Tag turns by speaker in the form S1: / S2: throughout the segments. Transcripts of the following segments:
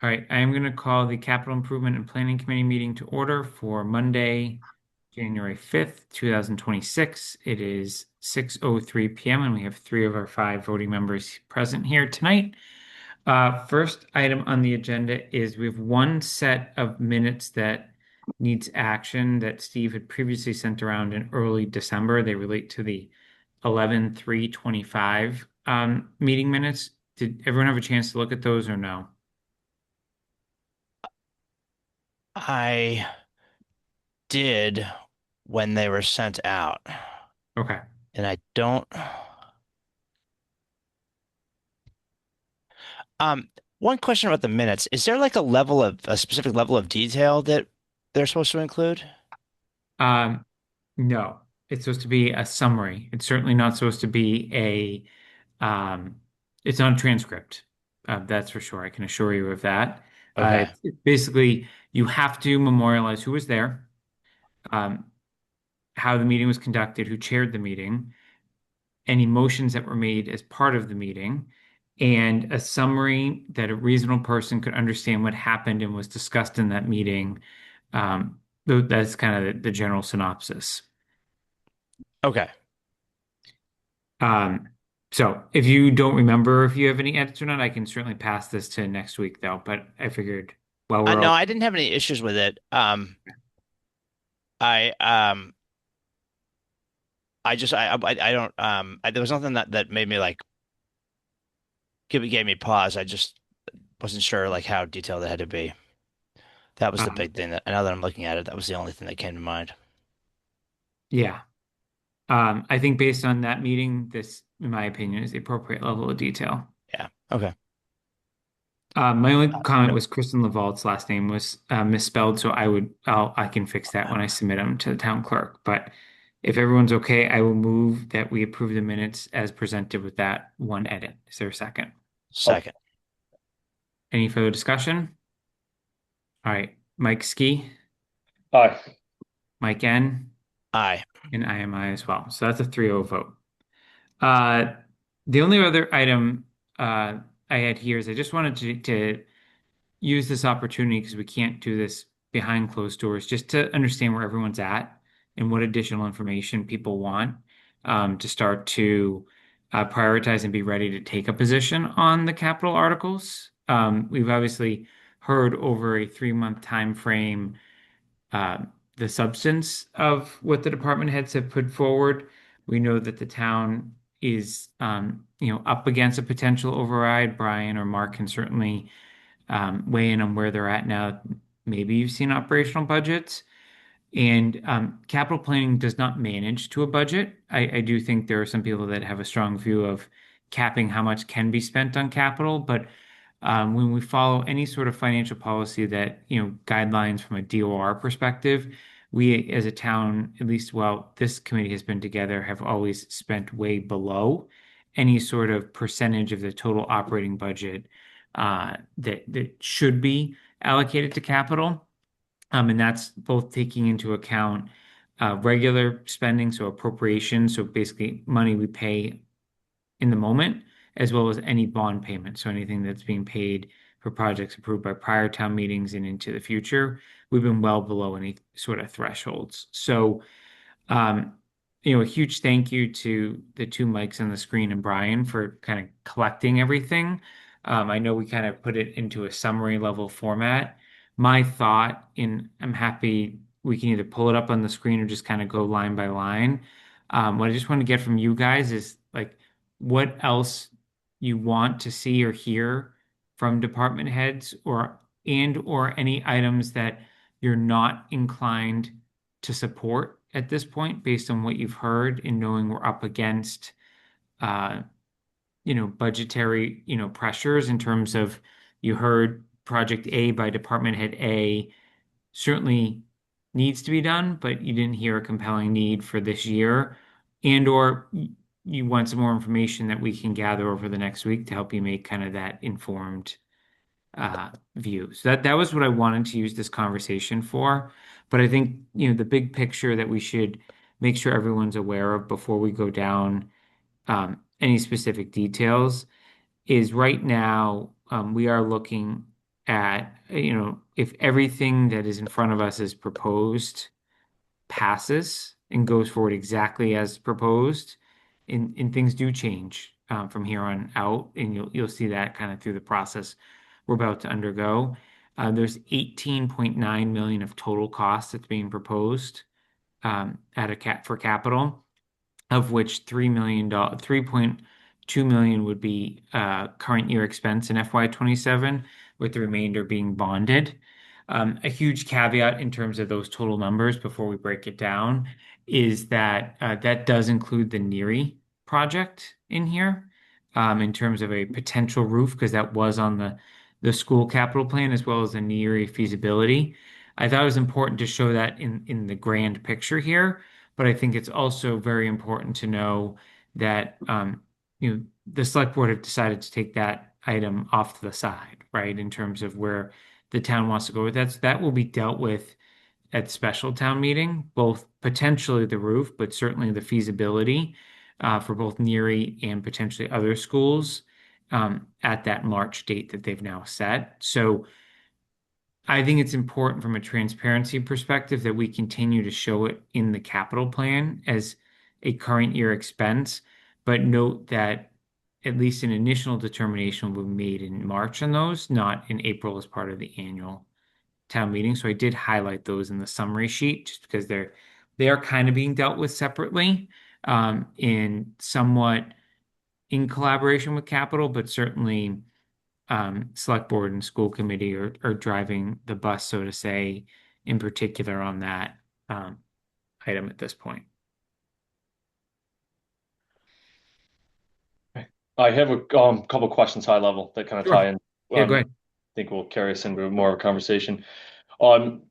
S1: All right, I am going to call the Capital Improvement and Planning Committee meeting to order for Monday, January 5th, 2026. It is 6:03 p.m. and we have three of our five voting members present here tonight. First item on the agenda is we have one set of minutes that needs action that Steve had previously sent around in early December. They relate to the 11/3/25 meeting minutes. Did everyone have a chance to look at those or no?
S2: I did when they were sent out,
S1: Okay.
S2: and I don't. Um, One question about the minutes. Is there like a specific level of detail that they're supposed to include?
S1: Um, no, it's supposed to be a summary. It's certainly not supposed to be it's not a transcript. That's for sure. I can assure you of that.
S2: Okay.
S1: It's basically, you have to memorialize who was there, um, how the meeting was conducted, who chaired the meeting, any motions that were made as part of the meeting, and a summary that a reasonable person could understand what happened and was discussed in that meeting. That's kind of the general synopsis.
S2: Okay.
S1: Um, so if you don't remember if you have any edits or not, I can certainly pass this to next week though. But I figured while we're
S2: No,
S1: all
S2: I didn't have any issues with it. I I just I don't there was nothing that made me like gave me pause. I just wasn't sure like how detailed it had to be. That was the
S1: um,
S2: big thing that now that I'm looking at it, that was the only thing that came to mind.
S1: yeah. I think based on that meeting, this, in my opinion, is the appropriate level of detail.
S2: Yeah. Okay.
S1: My only comment was Kristen Lavalt's last name was misspelled, so I can fix that when I submit them to the town clerk. But if everyone's okay, I will move that we approve the minutes as presented with that one edit. Is there a second?
S2: Second.
S1: Any further discussion? All right, Mike Ski,
S3: Aye.
S1: Mike N,
S2: Aye.
S1: and I am I as well. So that's a 3-0 vote. Uh, the only other item I had here is I just wanted to use this opportunity because we can't do this behind closed doors, just to understand where everyone's at and what additional information people want to start to prioritize and be ready to take a position on the capital articles. We've obviously heard over a 3-month time frame uh, the substance of what the department heads have put forward. We know that the town is, up against a potential override. Brian or Mark can certainly weigh in on where they're at now. Maybe you've seen operational budgets. And capital planning does not manage to a budget. I do think there are some people that have a strong view of capping how much can be spent on capital, but when we follow any sort of financial policy that, guidelines from a DOR perspective, we as a town, at least while this committee has been together, have always spent way below any sort of percentage of the total operating budget that should be allocated to capital. And that's both taking into account regular spending, so appropriation, so basically money we pay in the moment, as well as any bond payment. So anything that's being paid for projects approved by prior town meetings and into the future, we've been well below any sort of thresholds. So, um, a huge thank you to the two mics on the screen and Brian for kind of collecting everything. I know we kind of put it into a summary level format. My thought, and I'm happy we can either pull it up on the screen or just kind of go line by line. What I just want to get from you guys is like what else you want to see or hear from department heads or any items that you're not inclined to support at this point based on what you've heard and knowing we're up against uh, budgetary, pressures in terms of you heard project A by department head A certainly needs to be done, but you didn't hear a compelling need for this year, and or you want some more information that we can gather over the next week to help you make kind of that informed view. So that was what I wanted to use this conversation for. But I think, the big picture that we should make sure everyone's aware of before we go down any specific details is right now we are looking at, if everything that is in front of us is proposed passes and goes forward exactly as proposed, and things do change from here on out, and you'll see that kind of through the process we're about to undergo. There's 18.9 million of total cost that's being proposed at a cap for capital, of which $3 million, 3.2 million would be current year expense in FY27, with the remainder being bonded. A huge caveat in terms of those total numbers before we break it down is that that does include the NERI project in here in terms of a potential roof, because that was on the school capital plan as well as the NERI feasibility. I thought it was important to show that in the grand picture here, but I think it's also very important to know that the select board have decided to take that item off to the side, right, in terms of where the town wants to go with that. So that will be dealt with at special town meeting, both potentially the roof, but certainly the feasibility for both Neary and potentially other schools at that March date that they've now set. So I think it's important from a transparency perspective that we continue to show it in the capital plan as a current year expense, but note that at least an initial determination will be made in March on those, not in April as part of the annual town meeting. So I did highlight those in the summary sheet just because they are kind of being dealt with separately, in somewhat in collaboration with capital, but certainly select board and school committee are driving the bus, so to say, in particular on that item at this point.
S3: I have a couple questions high level that kind of tie
S1: Sure.
S3: in.
S1: Yeah, go ahead.
S3: I think will carry us into more of a conversation. Um,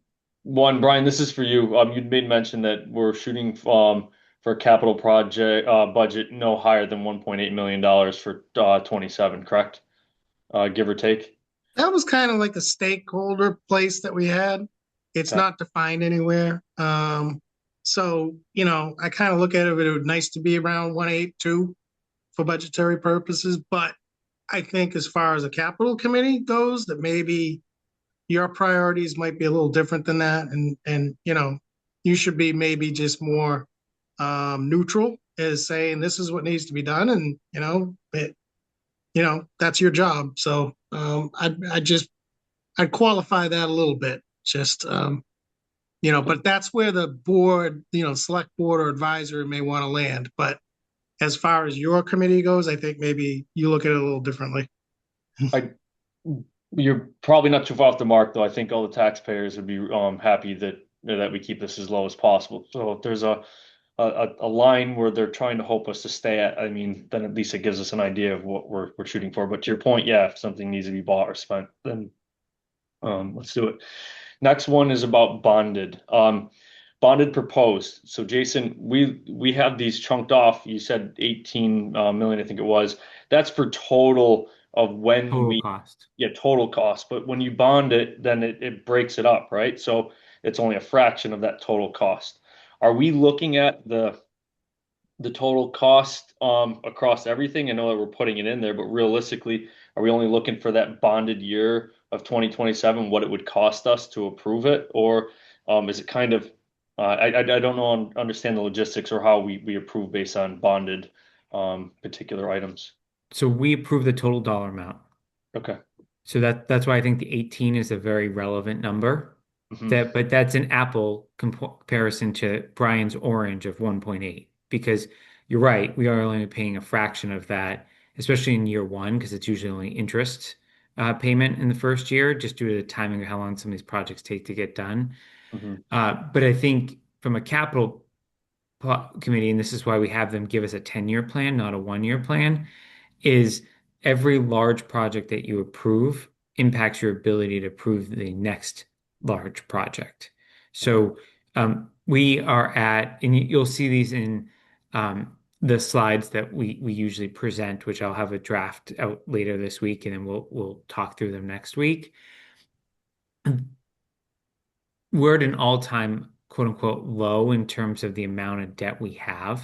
S3: One, Brian, this is for you. You'd made mention that we're shooting for a capital project budget no higher than $1.8 million for 27, correct? Give or take.
S4: That was kind of like a stakeholder place that we had. It's
S3: Okay.
S4: not defined anywhere. So, I kind of look at it, it would nice to be around 182 for budgetary purposes. But I think as far as the capital committee goes, that maybe your priorities might be a little different than that. And you should be maybe just more neutral as saying this is what needs to be done. And, that's your job. So I'd qualify that a little bit. Just but that's where the board, select board or advisor may want to land. But as far as your committee goes, I think maybe you look at it a little differently.
S3: I, you're probably not too far off the mark, though. I think all the taxpayers would be happy that we keep this as low as possible. So if there's a line where they're trying to hope us to stay at, I mean, then at least it gives us an idea of what we're shooting for. But to your point, yeah, if something needs to be bought or spent, then let's do it. Next one is about bonded. Bonded proposed. So Jason, we have these chunked off. You said 18 million, I think it was. That's for total of when
S1: Total
S3: we
S1: cost.
S3: get total cost. But when you bond it, then it breaks it up, right? So it's only a fraction of that total cost. Are we looking at the total cost across everything? I know that we're putting it in there, but realistically, are we only looking for that bonded year of 2027, what it would cost us to approve it? Or is it kind of, I don't know, understand the logistics or how we approve based on bonded particular items.
S1: So we approve the total dollar amount.
S3: Okay.
S1: So that's why I think the 18 is a very relevant number.
S3: Hmm.
S1: But that's an apple comparison to Brian's orange of 1.8, because you're right, we are only paying a fraction of that, especially in year one, because it's usually only interest payment in the first year, just due to the timing of how long some of these projects take to get done.
S3: Hmm.
S1: But I think from a capital committee, and this is why we have them give us a 10-year plan, not a 1-year plan, is every large project that you approve impacts your ability to approve the next large project.
S3: Okay.
S1: So we are at, and you'll see these in the slides that we usually present, which I'll have a draft out later this week, and then we'll talk through them next week. We're at an all-time quote unquote low in terms of the amount of debt we have.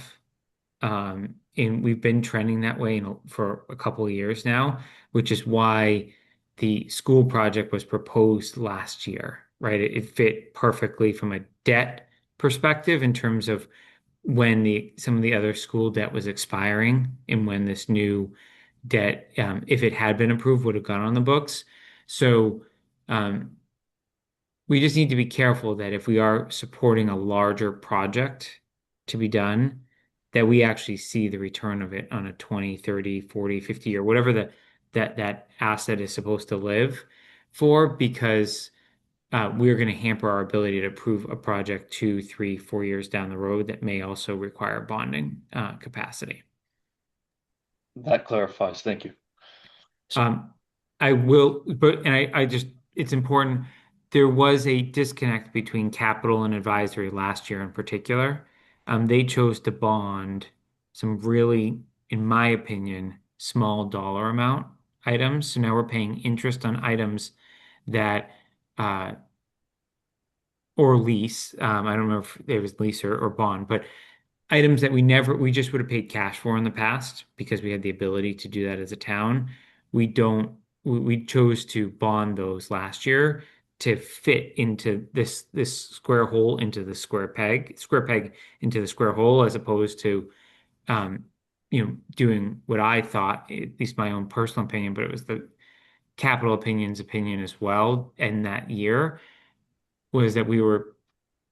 S1: And we've been trending that way for a couple of years now, which is why the school project was proposed last year, right? It fit perfectly from a debt perspective in terms of when the some of the other school debt was expiring and when this new debt, if it had been approved, would have gone on the books. So um, we just need to be careful that if we are supporting a larger project to be done, that we actually see the return of it on a 20, 30, 40, 50 year, whatever that asset is supposed to live for, because we're going to hamper our ability to approve a project 2, 3, 4 years down the road that may also require bonding capacity.
S3: That clarifies. Thank you.
S1: Um, I will, but, and I just, it's important. There was a disconnect between capital and advisory last year in particular. They chose to bond some really, in my opinion, small dollar amount items. So now we're paying interest on items that, uh, or lease. I don't know if it was lease or bond, but items that we just would have paid cash for in the past because we had the ability to do that as a town. We don't, we chose to bond those last year to fit into this square hole into the square peg into the square hole, as opposed to, um, doing what I thought, at least my own personal opinion, but it was the capital opinion's opinion as well. And that year was that we were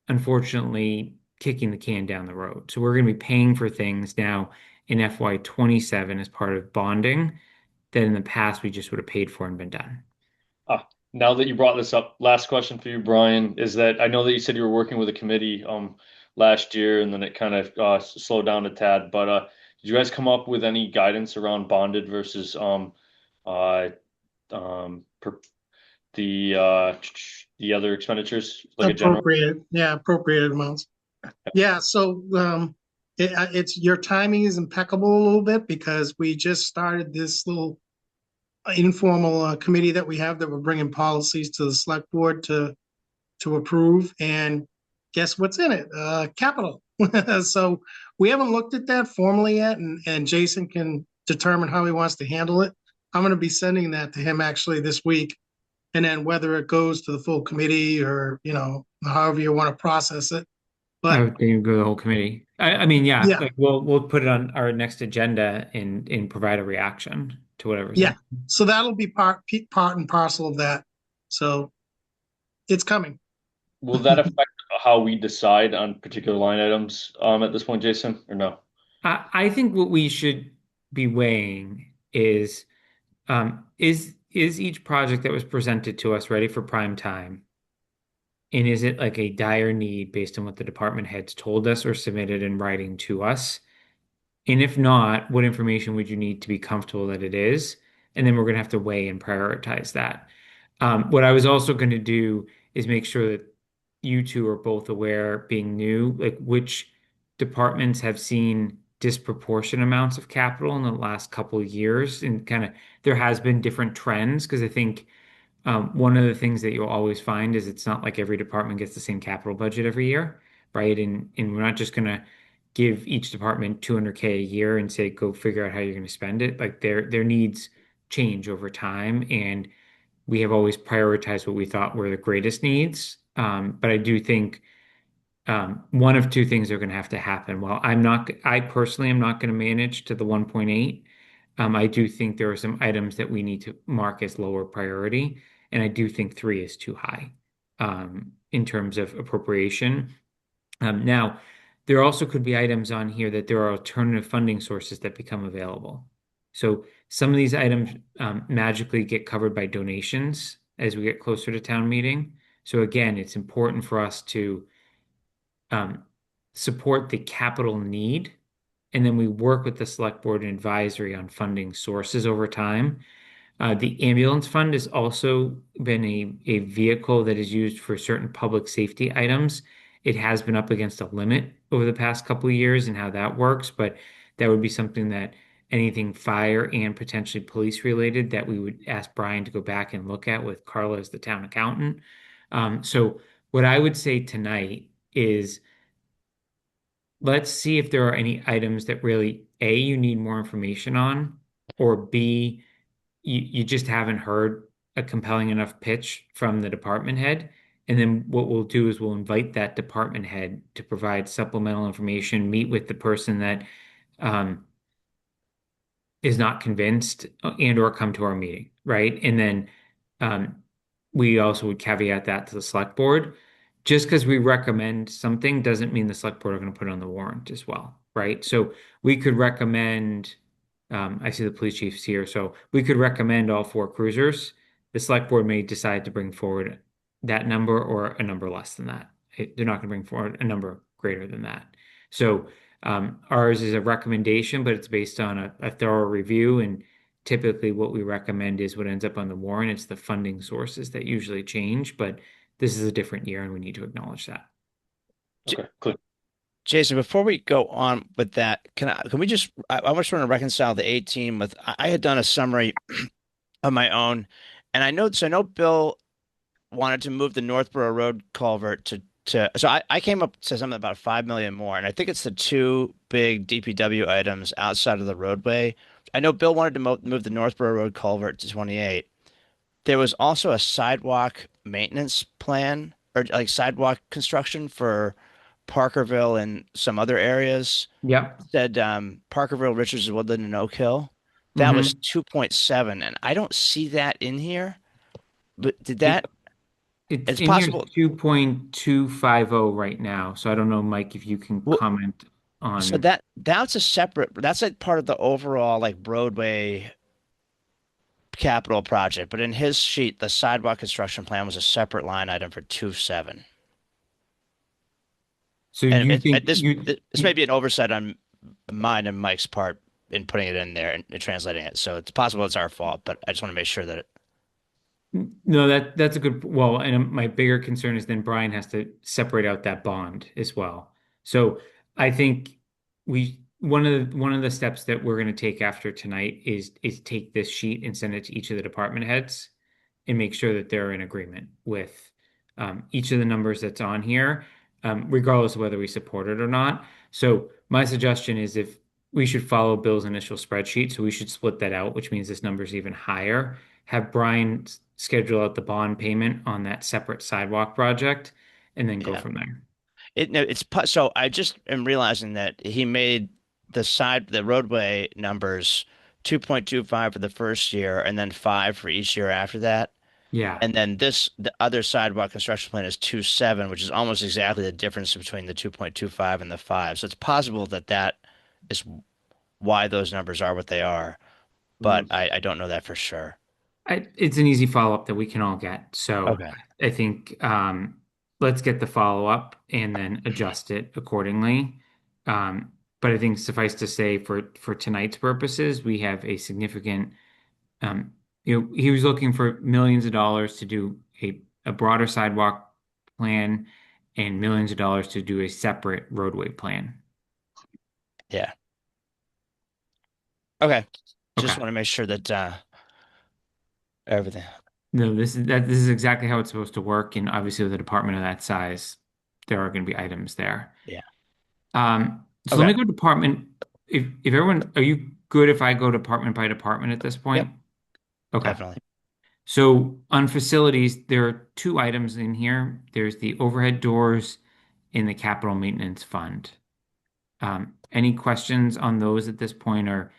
S1: unfortunately kicking the can down the road. So we're going to be paying for things now in FY 27 as part of bonding that in the past we just would have paid for and been done.
S3: Now that you brought this up, last question for you, Brian, is that I know that you said you were working with a committee last year and then it kind of slowed down a tad, but did you guys come up with any guidance around bonded versus uh per, the other expenditures, like a general?
S4: Appropriate amounts. Yeah, so it's your timing is impeccable a little bit because we just started this little informal committee that we have that we're bringing policies to the select board to approve. And guess what's in it? Capital. So we haven't looked at that formally yet, and Jason can determine how he wants to handle it. I'm going to be sending that to him actually this week. And then whether it goes to the full committee or, however you want to process it.
S1: I
S4: But
S1: would think go the whole committee. I mean, yeah,
S4: yeah,
S1: like we'll put it on our next agenda and provide a reaction to whatever's
S4: yeah.
S1: in.
S4: So that'll be part and parcel of that. So it's coming.
S3: Will that affect how we decide on particular line items at this point, Jason, or no?
S1: I think what we should be weighing is each project that was presented to us ready for prime time? And is it like a dire need based on what the department heads told us or submitted in writing to us? And if not, what information would you need to be comfortable that it is? And then we're going to have to weigh and prioritize that. What I was also going to do is make sure that you two are both aware, being new, like which departments have seen disproportionate amounts of capital in the last couple of years, and kind of there has been different trends because I think one of the things that you'll always find is it's not like every department gets the same capital budget every year, right? And we're not just gonna give each department 200K a year and say go figure out how you're going to spend it. Like their needs change over time, and we have always prioritized what we thought were the greatest needs. But I do think one of two things are going to have to happen. Well, I personally am not going to manage to the 1.8. I do think there are some items that we need to mark as lower priority, and I do think 3 is too high in terms of appropriation. Now, there also could be items on here that there are alternative funding sources that become available. So some of these items magically get covered by donations as we get closer to town meeting. So again, it's important for us to um, support the capital need, and then we work with the select board and advisory on funding sources over time. The ambulance fund has also been a vehicle that is used for certain public safety items. It has been up against a limit over the past couple of years and how that works, but that would be something that anything fire and potentially police related that we would ask Brian to go back and look at with Carla as the town accountant. So what I would say tonight is let's see if there are any items that really, A, you need more information on, or B, you just haven't heard a compelling enough pitch from the department head. And then what we'll do is we'll invite that department head to provide supplemental information, meet with the person that um, is not convinced and or come to our meeting, right? And then um, we also would caveat that to the select board. Just because we recommend something doesn't mean the select board are going to put it on the warrant as well, right? So we could recommend, I see the police chief's here, so we could recommend all 4 cruisers. The select board may decide to bring forward that number or a number less than that. They're not going to bring forward a number greater than that. So ours is a recommendation, but it's based on a thorough review. And typically, what we recommend is what ends up on the warrant. It's the funding sources that usually change, but this is a different year, and we need to acknowledge that.
S2: J-
S3: Okay, clear.
S2: Jason, before we go on with that, can we just I just want to reconcile the 18 with I had done a summary of my own, and I know Bill wanted to move the Northborough Road culvert to so I came up to something about 5 million more, and I think it's the two big DPW items outside of the roadway. I know Bill wanted to move the Northborough Road culvert to 28. There was also a sidewalk maintenance plan or like sidewalk construction for Parkerville and some other areas.
S1: Yep.
S2: Said Parkerville, Richards, Woodland, and Oak Hill. That was
S1: Mm-hmm.
S2: 2.7, and I don't see that in here. But did
S1: It,
S2: that?
S1: it's
S2: It's
S1: in here
S2: possible.
S1: 2.250 right now. So I don't know, Mike, if you can
S2: Well,
S1: comment
S2: so
S1: on.
S2: that's a separate. That's a part of the overall like roadway capital project. But in his sheet, the sidewalk construction plan was a separate line item for 2.7.
S1: So
S2: And
S1: you think
S2: this may be an oversight on mine and Mike's part in putting it in there and translating it. So it's possible it's our fault, but I just want to make sure that
S1: No, that's a good, well, and my bigger concern is then Brian has to separate out that bond as well. So I think one of the steps that we're going to take after tonight is take this sheet and send it to each of the department heads and make sure that they're in agreement with each of the numbers that's on here, regardless of whether we support it or not. So my suggestion is if we should follow Bill's initial spreadsheet, so we should split that out, which means this number is even higher. Have Brian schedule out the bond payment on that separate sidewalk project, and then go
S2: yeah.
S1: from there.
S2: It no, so I just am realizing that he made the roadway numbers 2.25 for the first year and then 5 for each year after that.
S1: Yeah.
S2: And then the other sidewalk construction plan is 2.7, which is almost exactly the difference between the 2.25 and the 5. So it's possible that that is why those numbers are what they are, but
S3: Mhm.
S2: I don't know that for sure.
S1: It's an easy follow-up that we can all get. So
S2: Okay.
S1: I think let's get the follow-up and then adjust it accordingly. But I think suffice to say for tonight's purposes, we have a significant um, he was looking for millions of dollars to do a broader sidewalk plan and millions of dollars to do a separate roadway plan.
S2: Yeah. Okay. Just
S1: Okay.
S2: want to make sure that everything.
S1: No, this is exactly how it's supposed to work. And obviously with a department of that size, there are going to be items there.
S2: Yeah.
S1: So let
S2: Okay.
S1: me go department. If everyone, are you good if I go department by department at this
S2: Yep.
S1: point? Okay.
S2: Definitely.
S1: So on facilities, there are 2 items in here. There's the overhead doors in the capital maintenance fund. Any questions on those at this point, or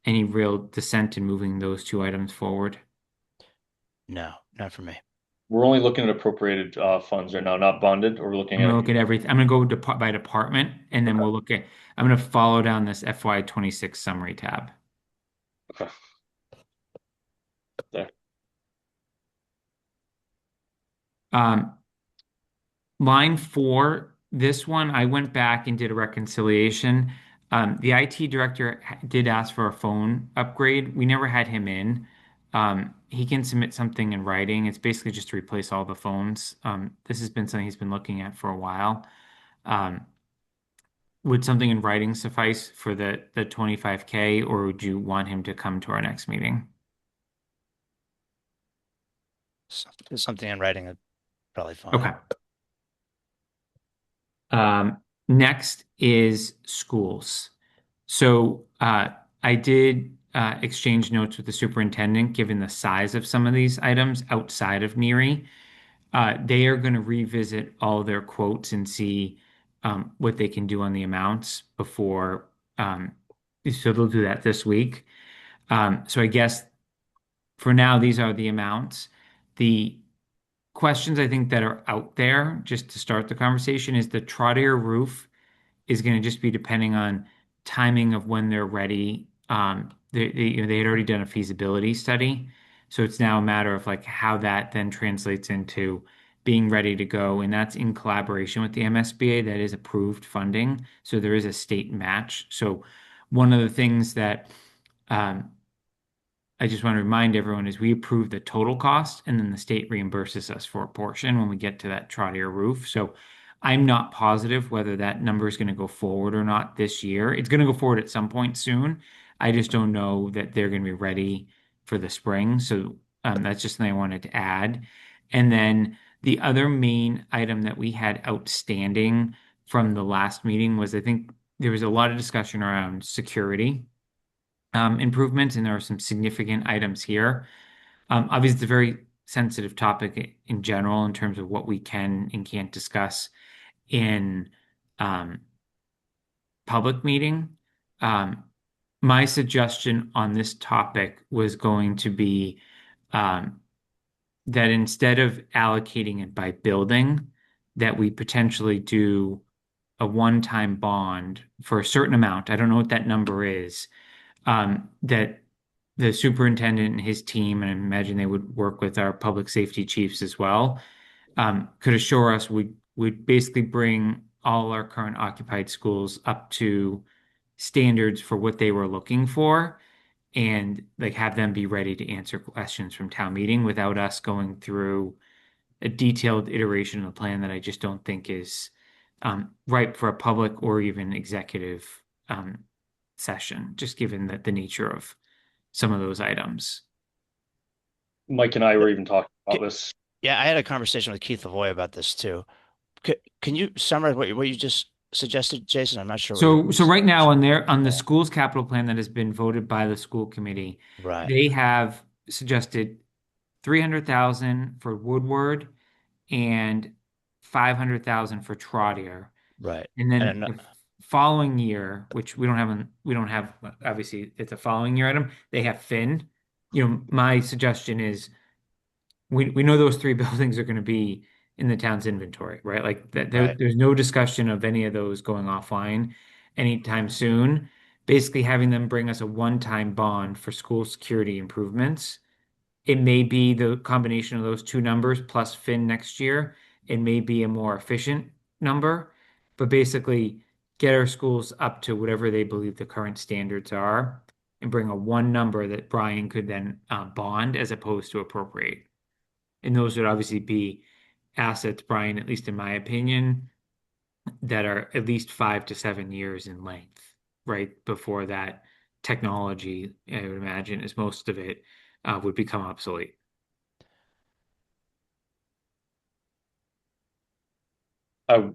S1: any real dissent in moving those 2 items forward?
S2: No, not for me.
S3: We're only looking at appropriated funds right now, not bonded, or we're looking
S1: I'm gonna
S3: at.
S1: look at everything. I'm gonna go by department, and then
S3: Okay.
S1: we'll look at. I'm gonna follow down this FY26 summary tab.
S3: Okay. There.
S1: Um, Line 4, this one, I went back and did a reconciliation. The IT director did ask for a phone upgrade. We never had him in. He can submit something in writing. It's basically just to replace all the phones. This has been something he's been looking at for a while. Um, would something in writing suffice for the 25K, or would you want him to come to our next meeting?
S2: Something in writing is probably fine.
S1: Okay. Next is schools. So I did exchange notes with the superintendent, given the size of some of these items outside of NERI. They are going to revisit all their quotes and see what they can do on the amounts before. So they'll do that this week. So I guess for now, these are the amounts. The questions I think that are out there, just to start the conversation, is the Trotter roof is going to just be depending on timing of when they're ready. They had already done a feasibility study, so it's now a matter of like how that then translates into being ready to go, and that's in collaboration with the MSBA. That is approved funding, so there is a state match. So one of the things that um, I just want to remind everyone is we approve the total cost and then the state reimburses us for a portion when we get to that trottier roof. So I'm not positive whether that number is going to go forward or not this year. It's going to go forward at some point soon. I just don't know that they're going to be ready for the spring. So that's just something I wanted to add. And then the other main item that we had outstanding from the last meeting was I think there was a lot of discussion around security improvements, and there are some significant items here. Obviously, it's a very sensitive topic in general in terms of what we can and can't discuss in um, public meeting. Um, my suggestion on this topic was going to be um, that instead of allocating it by building, that we potentially do a one-time bond for a certain amount. I don't know what that number is, that the superintendent and his team, and I imagine they would work with our public safety chiefs as well, could assure us we'd basically bring all our current occupied schools up to standards for what they were looking for and like have them be ready to answer questions from town meeting without us going through a detailed iteration of the plan that I just don't think is ripe for a public or even executive um, session, just given the nature of some of those items.
S3: Mike and I were even talking about
S2: K-
S3: this.
S2: Yeah, I had a conversation with Keith Lavoy about this too. Can you summarize what you just suggested, Jason? I'm not sure what
S1: So right now on the
S2: yeah.
S1: school's capital plan that has been voted by the school committee,
S2: Right,
S1: they have suggested 300,000 for Woodward and 500,000 for Trotter.
S2: right.
S1: And
S2: I
S1: then
S2: don't know.
S1: the following year, which we don't have, obviously it's a following year item, they have Finn. My suggestion is we know those three buildings are going to be in the town's inventory, right? Like that
S2: Right.
S1: there's no discussion of any of those going offline anytime soon. Basically having them bring us a one-time bond for school security improvements. It may be the combination of those two numbers plus Finn next year. It may be a more efficient number, but basically get our schools up to whatever they believe the current standards are and bring a one number that Brian could then bond as opposed to appropriate. And those would obviously be assets, Brian, at least in my opinion, that are at least 5 to 7 years in length, right? Before that technology, I would imagine, is most of it would become obsolete.
S3: I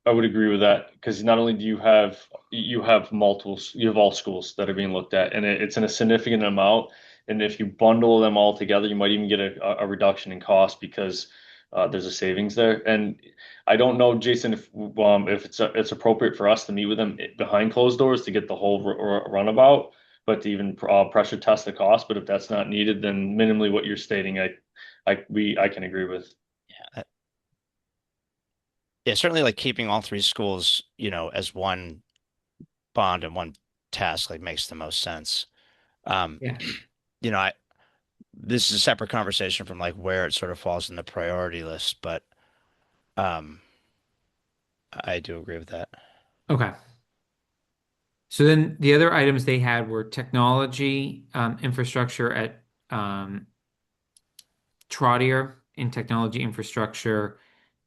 S3: I would agree with that because not only do you have you have all schools that are being looked at, and it's in a significant amount. And if you bundle them all together, you might even get a reduction in cost because there's a savings there. And I don't know, Jason, if it's appropriate for us to meet with them behind closed doors to get the whole runabout, but to even pressure test the cost. But if that's not needed, then minimally what you're stating, I can agree with.
S2: Yeah, yeah, certainly like keeping all three schools, as one bond and one task like makes the most sense. Um,
S1: Yeah.
S2: I this is a separate conversation from like where it sort of falls in the priority list, but um I do agree with that.
S1: Okay. So then the other items they had were technology, infrastructure at Trotter, and technology infrastructure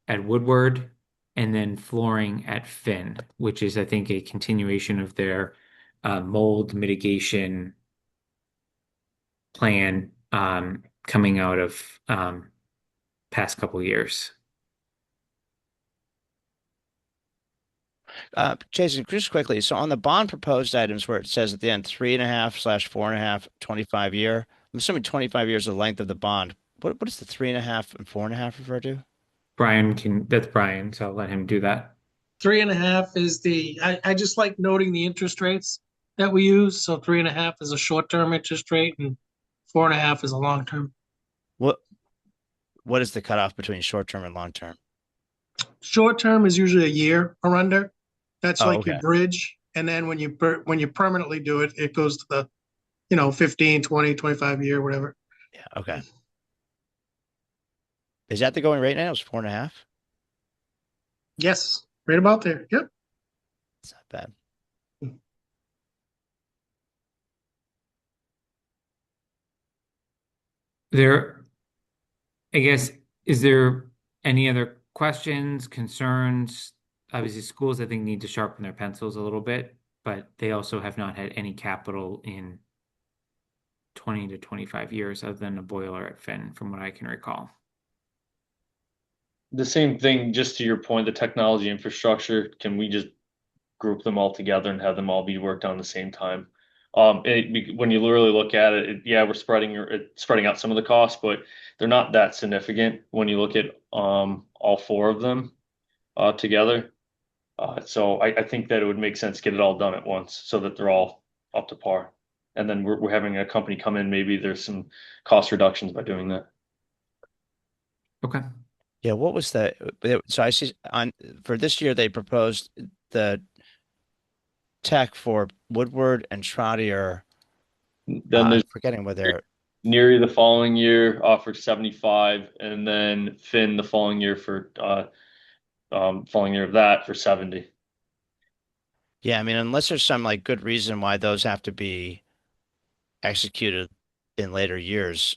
S1: at Woodward, and then flooring at Finn, which is, I think, a continuation of their mold mitigation plan coming out of past couple years.
S2: Jason, just quickly, so on the bond proposed items where it says at the end 3.5/4.5, 25 year, I'm assuming 25 years is the length of the bond. What does the 3.5 and 4.5 refer to?
S1: That's Brian, so I'll let him do that.
S4: 3.5 is I just like noting the interest rates that we use. So 3.5 is a short-term interest rate and 4.5 is a long-term.
S2: What what is the cutoff between short term and long term?
S4: Short-term is usually a year or under. That's
S2: Oh,
S4: like your
S2: okay.
S4: bridge. And then when you permanently do it, it goes to the, 15, 20, 25 year, whatever.
S2: Yeah, okay. Is that the going rate now? Is 4.5?
S4: Yes, right about there. Yep.
S2: It's not bad.
S1: There, I guess, is there any other questions, concerns? Obviously, schools, I think, need to sharpen their pencils a little bit, but they also have not had any capital in 20 to 25 years other than a boiler at Finn, from what I can recall.
S3: The same thing, just to your point, the technology infrastructure, can we just group them all together and have them all be worked on at the same time? When you really look at it, yeah, we're spreading out some of the costs, but they're not that significant when you look at all four of them together. So I think that it would make sense to get it all done at once so that they're all up to par. And then we're having a company come in, maybe there's some cost reductions by doing that.
S1: Okay.
S2: Yeah, what was the so I see on for this year they proposed the tech for Woodward and Trotter.
S3: Then there's
S2: I'm forgetting whether
S3: Neary the following year offered 75, and then Finn the following year for following year of that for 70.
S2: yeah, I mean unless there's some like good reason why those have to be executed in later years,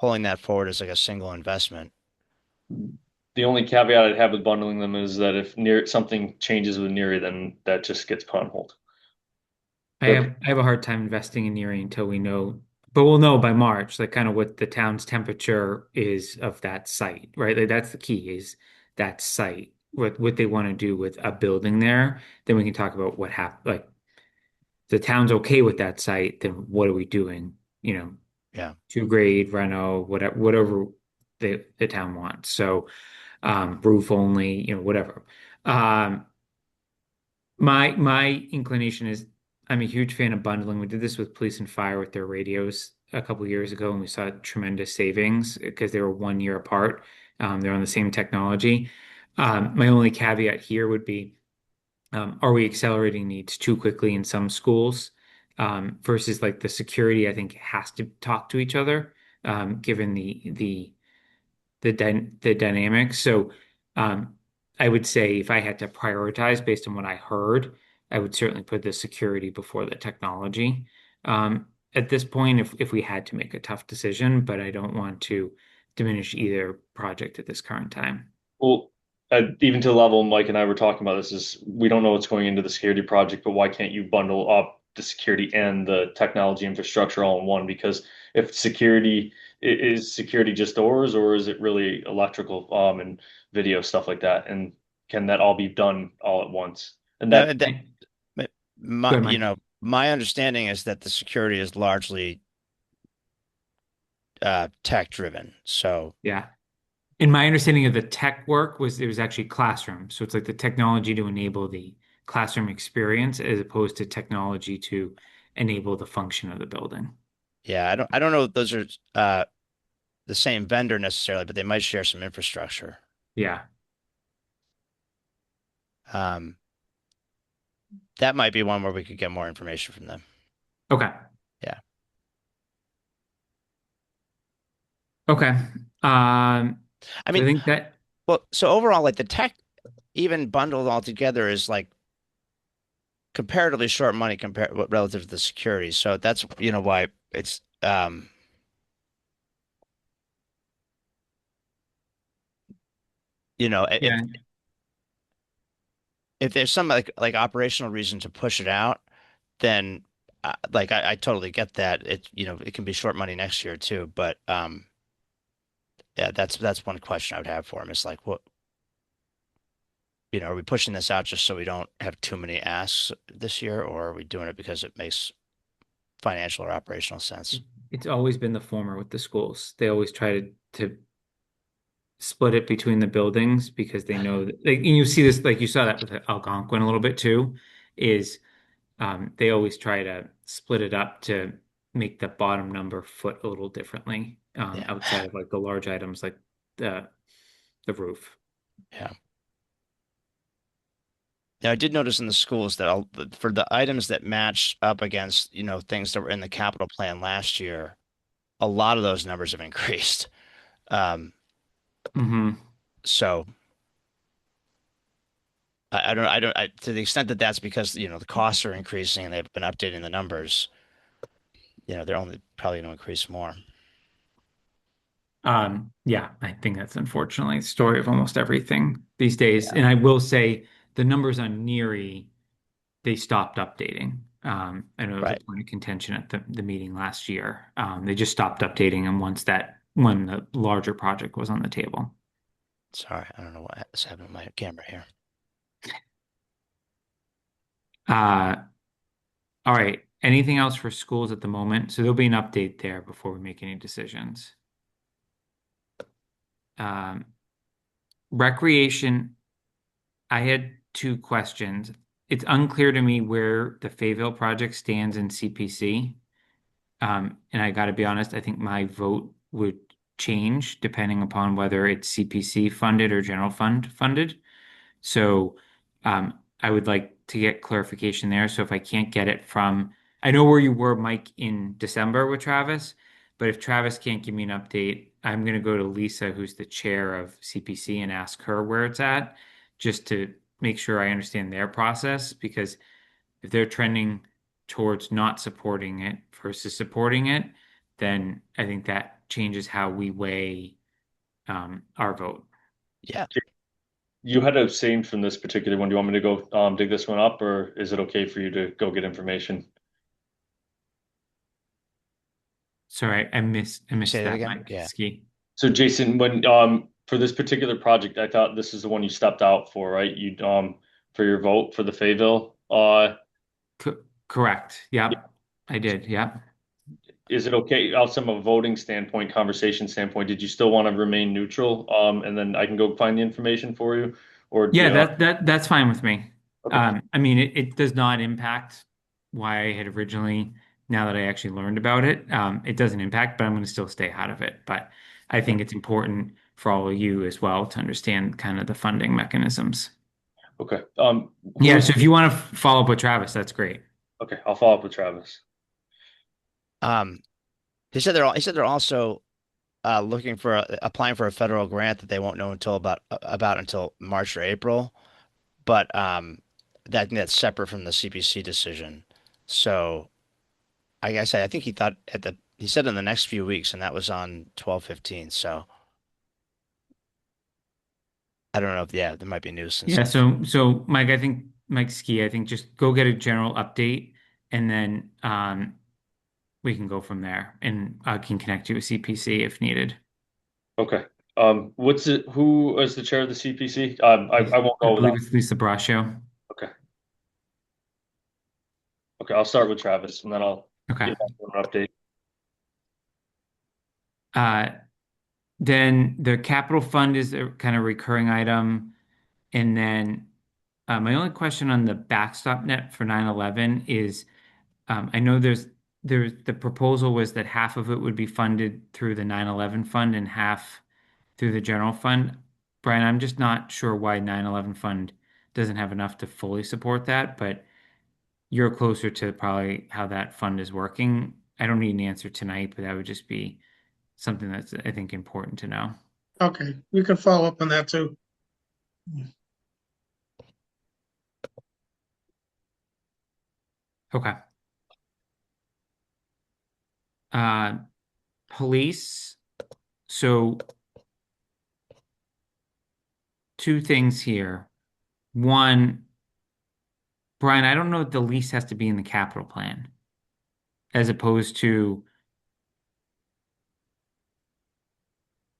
S2: pulling that forward as like a single investment.
S3: The only caveat I'd have with bundling them is that if near something changes with Neary, then that just gets put on hold. They're
S1: I have a hard time investing in Erie until we know, but we'll know by March, like kind of what the town's temperature is of that site, right? Like that's the key is that site, what they want to do with a building there. Then we can talk about what happened. Like the town's okay with that site, then what are we doing? You know,
S2: Yeah.
S1: two grade, reno, whatever the town wants. So roof only, whatever. Um, my inclination is I'm a huge fan of bundling. We did this with police and fire with their radios a couple years ago, and we saw tremendous savings because they were 1 year apart. They're on the same technology. My only caveat here would be, are we accelerating needs too quickly in some schools versus like the security, I think has to talk to each other, given the dynamics. So I would say if I had to prioritize based on what I heard, I would certainly put the security before the technology. At this point, if we had to make a tough decision, but I don't want to diminish either project at this current time.
S3: Well, even to the level Mike and I were talking about this is we don't know what's going into the security project, but why can't you bundle up the security and the technology infrastructure all in one? Because if security is security just doors, or is it really electrical and video stuff like that? And can that all be done all at once? And
S2: No,
S3: that
S2: that
S1: Okay. Go
S2: my
S1: ahead, Mike.
S2: my understanding is that the security is largely tech driven. So
S1: Yeah. And my understanding of the tech work was it was actually classroom. So it's like the technology to enable the classroom experience as opposed to technology to enable the function of the building.
S2: yeah, I don't know if those are the same vendor necessarily, but they might share some infrastructure.
S1: Yeah.
S2: Um, that might be one where we could get more information from them.
S1: Okay.
S2: Yeah.
S1: Okay. Um,
S2: I
S1: so I
S2: mean,
S1: think that,
S2: well, so overall, like the tech even bundled all together is like comparatively short money compared relative to the security. So that's, why it's if
S1: yeah.
S2: there's some like operational reason to push it out, then like I totally get that. It can be short money next year too. But yeah, that's one question I would have for him. It's like, what? Are we pushing this out just so we don't have too many asks this year, or are we doing it because it makes financial or operational sense?
S1: It's always been the former with the schools. They always try to split it between the buildings because they know that, like, and you see this, like you saw that with Algonquin a little bit too, is they always try to split it up to make the bottom number foot a little differently,
S2: Yeah.
S1: outside of like the large items like the the roof.
S2: Yeah. Now, I did notice in the schools that for the items that match up against, things that were in the capital plan last year, a lot of those numbers have increased. Um,
S1: Hmm.
S2: so to the extent that that's because, the costs are increasing and they've been updating the numbers, they're only probably going to increase more.
S1: Yeah, I think that's unfortunately the story of almost everything these days.
S2: Yeah.
S1: And I will say the numbers on Neary, they stopped updating. I know it was a
S2: Right.
S1: point of contention at the meeting last year. They just stopped updating them when the larger project was on the table.
S2: Sorry, I don't know what's happening with my camera here.
S1: Uh, all right. Anything else for schools at the moment? So there'll be an update there before we make any decisions. Um, Recreation, I had two questions. It's unclear to me where the Fayville project stands in CPC. And I got to be honest, I think my vote would change depending upon whether it's CPC funded or general fund funded. So I would like to get clarification there. So if I can't get it from, I know where you were, Mike, in December with Travis, but if Travis can't give me an update, I'm going to go to Lisa, who's the chair of CPC, and ask her where it's at, just to make sure I understand their process. Because if they're trending towards not supporting it versus supporting it, then I think that changes how we weigh our vote.
S2: Yeah.
S3: You had abstained from this particular one. Do you want me to go dig this one up, or is it okay for you to go get information?
S1: Sorry, I missed
S2: Say that
S1: that,
S2: again?
S1: Mike.
S2: Yeah.
S1: Ski.
S3: So Jason, when for this particular project, I thought this is the one you stepped out for, right? You for your vote for the Fayetteville.
S1: Correct. Yep, I did. Yep.
S3: Is it okay outside from a voting standpoint, conversation standpoint? Did you still want to remain neutral? And then I can go find the information for you, or
S1: Yeah, that's fine with me.
S3: okay,
S1: I mean, it does not impact why I had originally. Now that I actually learned about it, it doesn't impact, but I'm going to still stay out of it. But I think it's important for all of you as well to understand kind of the funding mechanisms.
S3: okay. Who
S1: Yeah,
S3: is
S1: so if you want to follow up with Travis, that's great.
S3: okay? I'll follow up with Travis.
S2: Um, he said they're also looking for applying for a federal grant that they won't know about until March or April. But that's separate from the CPC decision. So I think he said in the next few weeks, and that was on 12/15. So I don't know if there might be news and
S1: Yeah,
S2: stuff.
S1: so Mike, I think Mike Ski, I think just go get a general update, and then we can go from there, and I can connect you with CPC if needed.
S3: Okay. What's it? Who is the chair of the CPC? I won't
S1: I
S3: go
S1: believe
S3: without.
S1: it's Lisa Braccio.
S3: Okay. Okay. I'll start with Travis, and then I'll
S1: Okay.
S3: get back to an update.
S1: Uh, then the capital fund is a kind of recurring item, and then my only question on the backstop net for 9/11 is I know there's the proposal was that half of it would be funded through the 9/11 fund and half through the general fund. Brian, I'm just not sure why 9/11 fund doesn't have enough to fully support that, but you're closer to probably how that fund is working. I don't need an answer tonight, but that would just be something that's, I think, important to know.
S4: Okay, we can follow up on that too.
S1: Okay. Uh, Police. So two things here. One, Brian, I don't know if the lease has to be in the capital plan as opposed to,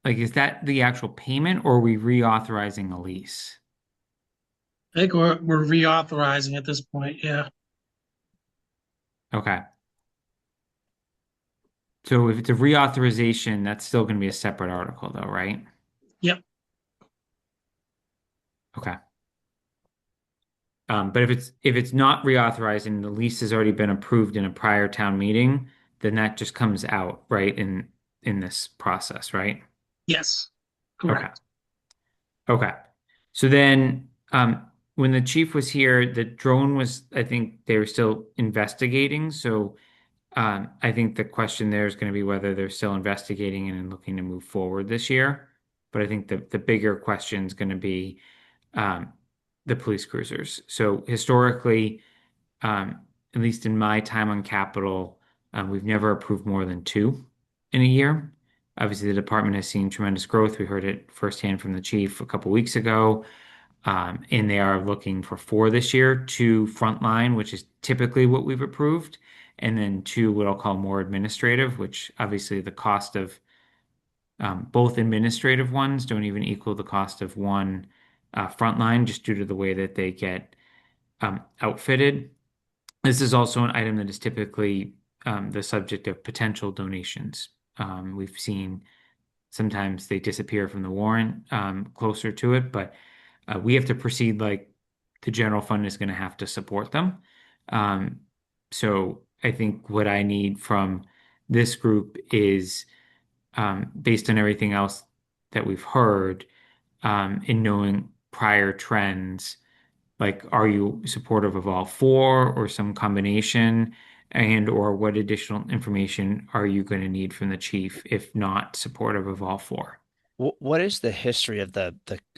S1: like, is that the actual payment or are we reauthorizing a lease?
S4: I think we're reauthorizing at this point. Yeah.
S1: Okay. So if it's a reauthorization, that's still going to be a separate article though, right?
S4: Yep.
S1: Okay. But if it's not reauthorizing, the lease has already been approved in a prior town meeting, then that just comes out, right, in this process, right?
S4: Yes.
S1: Okay.
S4: Correct.
S1: Okay. So then, when the chief was here, the drone was, I think they were still investigating. So, I think the question there is going to be whether they're still investigating and looking to move forward this year. But I think the bigger question is going to be, um, the police cruisers. So historically, at least in my time on Capitol, we've never approved more than two in a year. Obviously, the department has seen tremendous growth. We heard it firsthand from the chief a couple weeks ago. And they are looking for four this year, two frontline, which is typically what we've approved, and then two what I'll call more administrative, which obviously the cost of both administrative ones don't even equal the cost of one frontline, just due to the way that they get outfitted. This is also an item that is typically the subject of potential donations. We've seen sometimes they disappear from the warrant closer to it, but we have to proceed like the general fund is going to have to support them. Um, so I think what I need from this group is, based on everything else that we've heard, in knowing prior trends, like, are you supportive of all four or some combination? And or what additional information are you going to need from the chief if not supportive of all four?
S2: What is the history of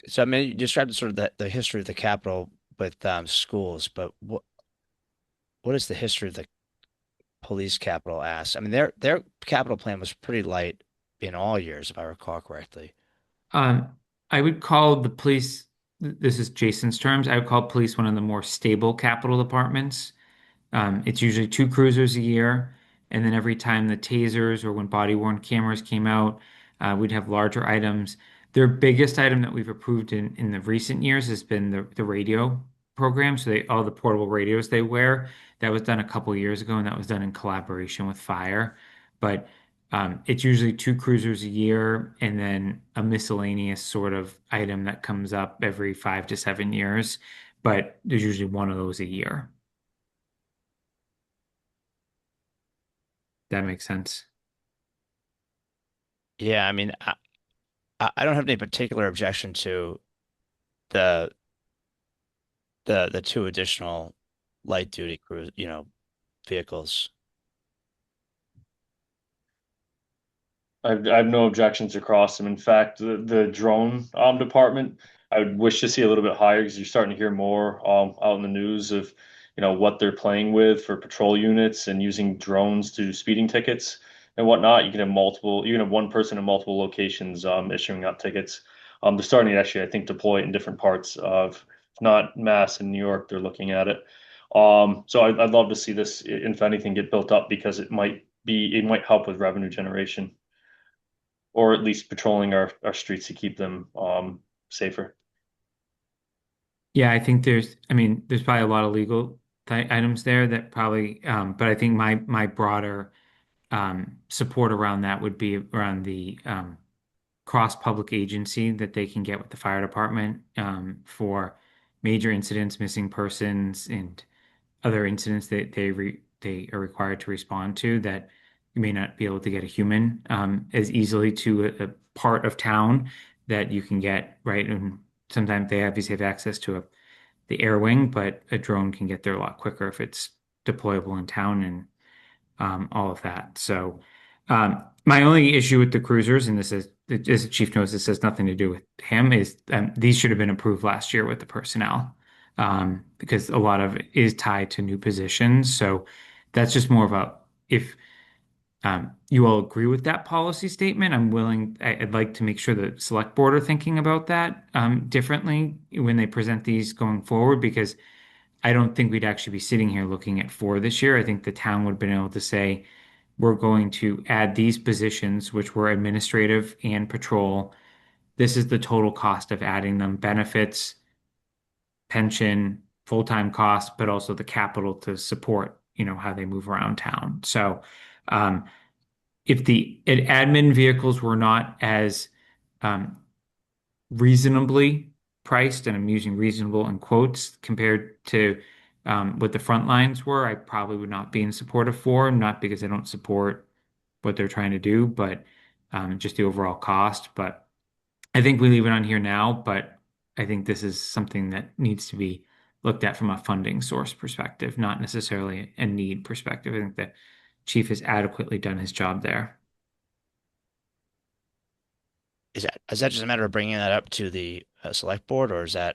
S2: so I mean you described sort of the history of the Capitol with schools, but what is the history of the police capital ask? I mean their capital plan was pretty light in all years, if I recall correctly.
S1: Um, I would call the police, this is Jason's terms, I would call police one of the more stable capital departments. It's usually two cruisers a year, and then every time the tasers or when body-worn cameras came out, we'd have larger items. Their biggest item that we've approved in the recent years has been the radio program. So all the portable radios they wear, that was done a couple years ago, and that was done in collaboration with Fire. But it's usually two cruisers a year, and then a miscellaneous sort of item that comes up every 5 to 7 years. But there's usually one of those a year. That makes sense.
S2: Yeah, I mean I don't have any particular objection to the the two additional light duty cruise, vehicles.
S3: I have no objections across them. In fact, the drone department, I would wish to see a little bit higher because you're starting to hear more out in the news of what they're playing with for patrol units and using drones to do speeding tickets and whatnot. You can have one person in multiple locations issuing out tickets. They're starting to actually, I think, deploy it in different parts of, if not Mass in New York. They're looking at it. So I'd love to see this, if anything, get built up because it might help with revenue generation or at least patrolling our streets to keep them safer.
S1: Yeah, I think I mean, there's probably a lot of legal items there that probably, but I think my broader support around that would be around the cross public agency that they can get with the fire department for major incidents, missing persons, and other incidents that they are required to respond to that you may not be able to get a human as easily to a part of town that you can get, right? And sometimes they obviously have access to the air wing, but a drone can get there a lot quicker if it's deployable in town and all of that. So my only issue with the cruisers, and this is, as the chief knows, this has nothing to do with him, is these should have been approved last year with the personnel, because a lot of it is tied to new positions. So that's just more about if you all agree with that policy statement. I'd like to make sure the select board are thinking about that differently when they present these going forward, because I don't think we'd actually be sitting here looking at four this year. I think the town would have been able to say, we're going to add these positions, which were administrative and patrol. This is the total cost of adding them, benefits, pension, full-time costs, but also the capital to support, how they move around town. So, um, if the admin vehicles were not as um, reasonably priced, and I'm using reasonable in quotes compared to what the front lines were, I probably would not be in support of four, not because I don't support what they're trying to do, but just the overall cost. But I think we leave it on here now, but I think this is something that needs to be looked at from a funding source perspective, not necessarily a need perspective. I think the chief has adequately done his job there.
S2: Is that just a matter of bringing that up to the select board, or is that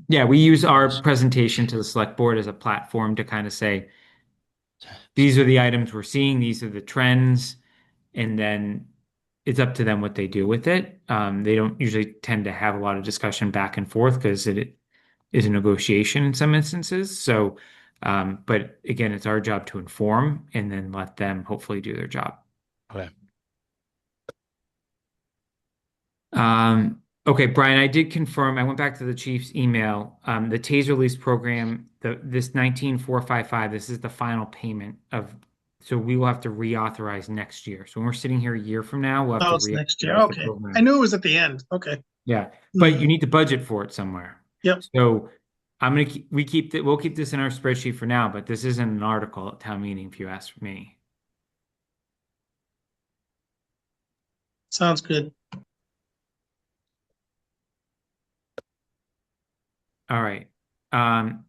S1: Yeah, we use our presentation to the select board as a platform to kind of say, these are the items we're seeing, these are the trends, and then it's up to them what they do with it. They don't usually tend to have a lot of discussion back and forth because it is a negotiation in some instances. So, but again, it's our job to inform and then let them hopefully do their job.
S2: okay?
S1: Okay, Brian, I did confirm. I went back to the chief's email. The TASER lease program, this 19455, this is the final payment of, so we will have to reauthorize next year. So when we're sitting here a year from now, we'll have
S4: Oh,
S1: to
S4: it's next year.
S1: reauthorize the
S4: Okay. I
S1: program.
S4: knew it was at the end. Okay.
S1: Yeah, but you
S4: Hmm.
S1: need to budget for it somewhere.
S4: Yep.
S1: So we'll keep this in our spreadsheet for now, but this isn't an article at town meeting if you ask me.
S4: Sounds good.
S1: All right. Um,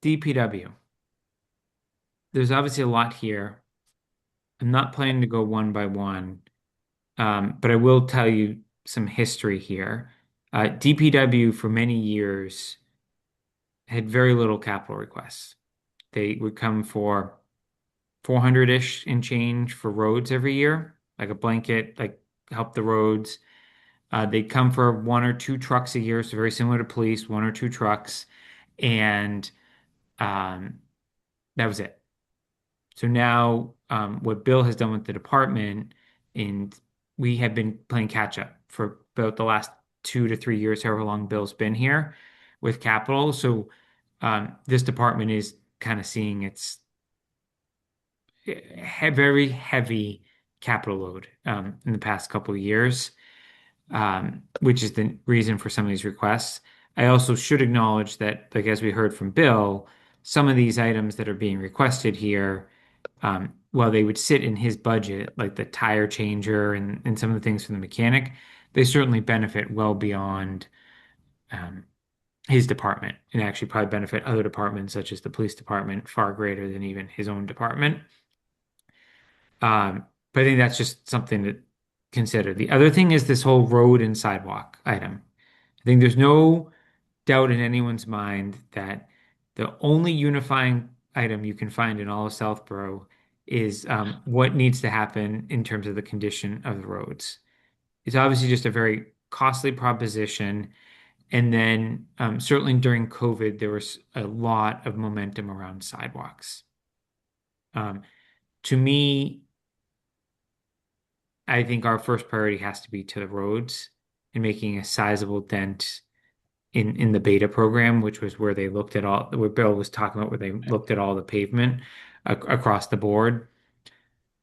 S1: DPW. There's obviously a lot here. I'm not planning to go one by one, but I will tell you some history here. DPW for many years had very little capital requests. They would come for 400-ish in change for roads every year, like a blanket, like help the roads. They'd come for one or two trucks a year, so very similar to police, one or two trucks, and um, that was it. So now, what Bill has done with the department, and we have been playing catch up for about the last 2 to 3 years, however long Bill's been here with capital. So this department is kind of seeing its very heavy capital load in the past couple of years, which is the reason for some of these requests. I also should acknowledge that, like as we heard from Bill, some of these items that are being requested here, while they would sit in his budget, like the tire changer and some of the things from the mechanic, they certainly benefit well beyond um, his department and actually probably benefit other departments, such as the police department, far greater than even his own department. But I think that's just something to consider. The other thing is this whole road and sidewalk item. I think there's no doubt in anyone's mind that the only unifying item you can find in all of Southborough is what needs to happen in terms of the condition of the roads. It's obviously just a very costly proposition. And then certainly during COVID, there was a lot of momentum around sidewalks. Um, to me, I think our first priority has to be to the roads and making a sizable dent in the beta program, which was where they looked at all, where Bill was talking about, where they looked at all the pavement across the board.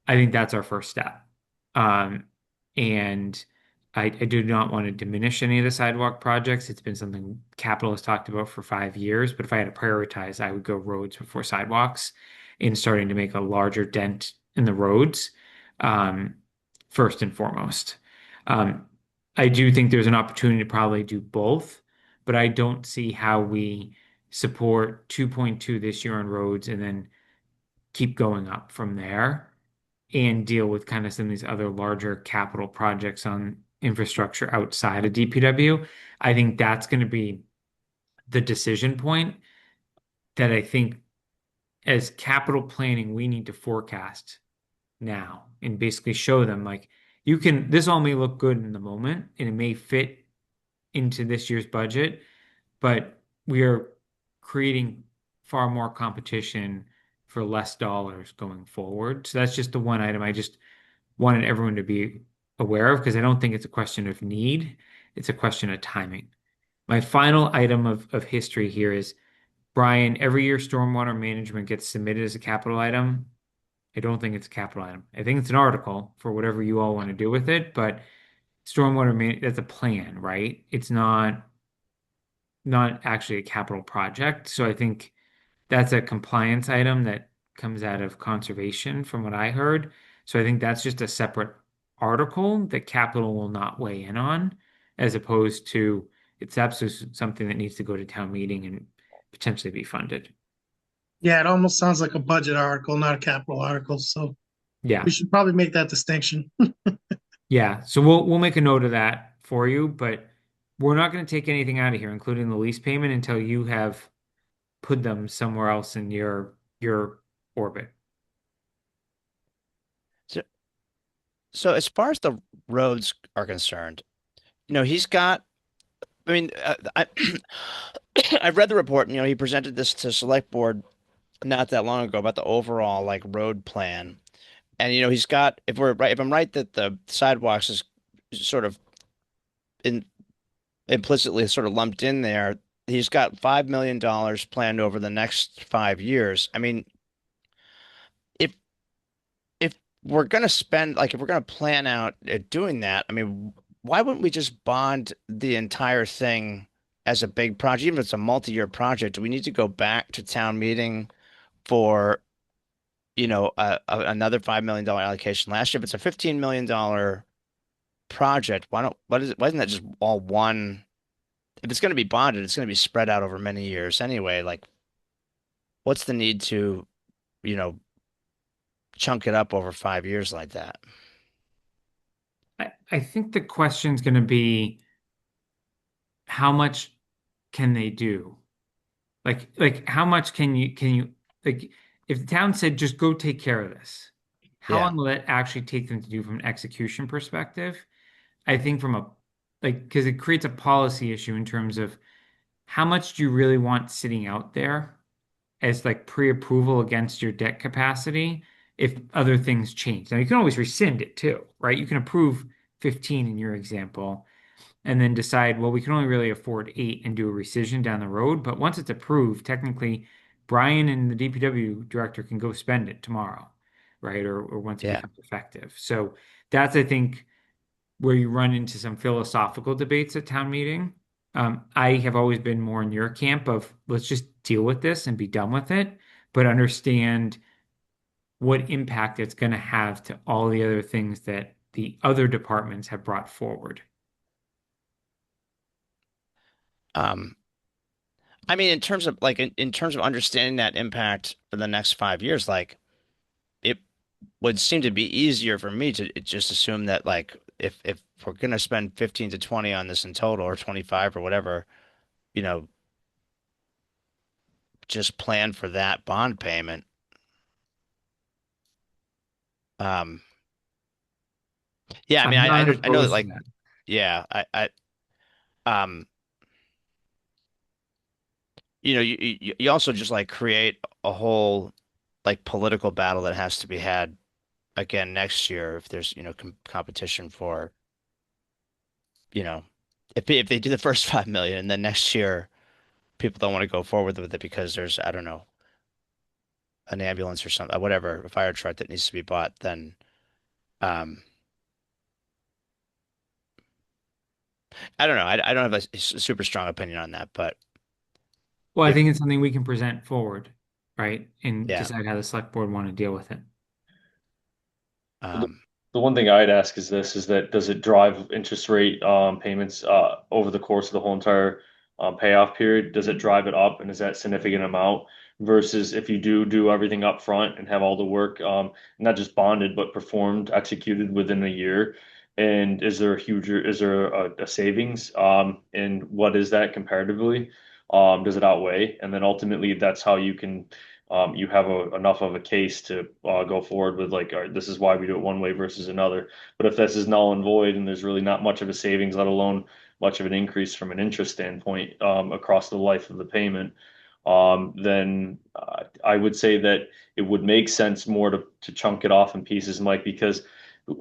S1: I think that's our first step. Um, and I do not want to diminish any of the sidewalk projects. It's been something capital has talked about for 5 years, but if I had to prioritize, I would go roads before sidewalks in starting to make a larger dent in the roads, um, first and foremost. Um, I do think there's an opportunity to probably do both, but I don't see how we support 2.2 this year on roads and then keep going up from there and deal with kind of some of these other larger capital projects on infrastructure outside of DPW. I think that's going to be the decision point that I think as capital planning, we need to forecast now and basically show them like this all may look good in the moment and it may fit into this year's budget, but we are creating far more competition for less dollars going forward. So that's just the one item I just wanted everyone to be aware of because I don't think it's a question of need, it's a question of timing. My final item of history here is Brian, every year stormwater management gets submitted as a capital item. I don't think it's a capital item. I think it's an article for whatever you all want to do with it, but stormwater man that's a plan, right? It's not actually a capital project. So I think that's a compliance item that comes out of conservation from what I heard. So I think that's just a separate article that capital will not weigh in on, as opposed to it's absolutely something that needs to go to town meeting and potentially be funded.
S4: Yeah, it almost sounds like a budget article, not a capital article. So we
S1: Yeah.
S4: should probably make that distinction.
S1: Yeah. So we'll make a note of that for you, but we're not going to take anything out of here, including the lease payment, until you have put them somewhere else in your orbit.
S2: So, so as far as the roads are concerned, he's got. I mean, I've read the report. He presented this to select board not that long ago about the overall like road plan. And he's got if I'm right that the sidewalks is sort of in implicitly sort of lumped in there. He's got $5 million planned over the next 5 years. I mean, if if we're gonna spend like if we're gonna plan out doing that, I mean, why wouldn't we just bond the entire thing as a big project, even if it's a multi-year project? Do we need to go back to town meeting for another $5 million allocation last year? If it's a $15 million project, why isn't that just all one? If it's going to be bonded, it's going to be spread out over many years anyway. Like, what's the need to, you know, chunk it up over 5 years like that?
S1: I think the question's going to be how much can they do? Like how much can you like if the town said just go take care of this, how
S2: Yeah,
S1: long will it actually take them to do from an execution perspective? I think from a like because it creates a policy issue in terms of how much do you really want sitting out there as like pre-approval against your debt capacity if other things change. Now you can always rescind it too, right? You can approve 15 in your example and then decide, well, we can only really afford 8 and do a rescission down the road. But once it's approved, technically, Brian and the DPW director can go spend it tomorrow, right? Or once it
S2: yeah.
S1: becomes effective. So that's, I think, where you run into some philosophical debates at town meeting. I have always been more in your camp of let's just deal with this and be done with it, but understand what impact it's going to have to all the other things that the other departments have brought forward.
S2: Um, I mean, in terms of in terms of understanding that impact for the next 5 years, like it would seem to be easier for me to just assume that like if we're gonna spend 15 to 20 on this in total or 25 or whatever, you know, just plan for that bond payment. Um, yeah, I mean,
S1: I'm not
S2: I know that
S1: opposed to
S2: like
S1: that.
S2: yeah, um, you also just like create a whole like political battle that has to be had again next year if there's competition for you know if they do the first 5 million and then next year people don't want to go forward with it because there's I don't know an ambulance or something whatever a fire truck that needs to be bought then um I don't know I don't have a super strong opinion on that but
S1: Well, I
S2: if
S1: think it's something we can present forward, right? And
S2: yeah
S1: decide how the select board want to deal with it.
S3: The
S2: um
S3: the one thing I'd ask is this, is that does it drive interest rate payments over the course of the whole entire payoff period? Does it drive it up and is that significant amount versus if you do everything up front and have all the work not just bonded but performed, executed within a year? And is there a savings? And what is that comparatively? Does it outweigh? And then ultimately that's how you can you have enough of a case to go forward with like, all right, this is why we do it one way versus another. But if this is null and void and there's really not much of a savings, let alone much of an increase from an interest standpoint across the life of the payment, then I would say that it would make sense more to chunk it off in pieces, Mike, because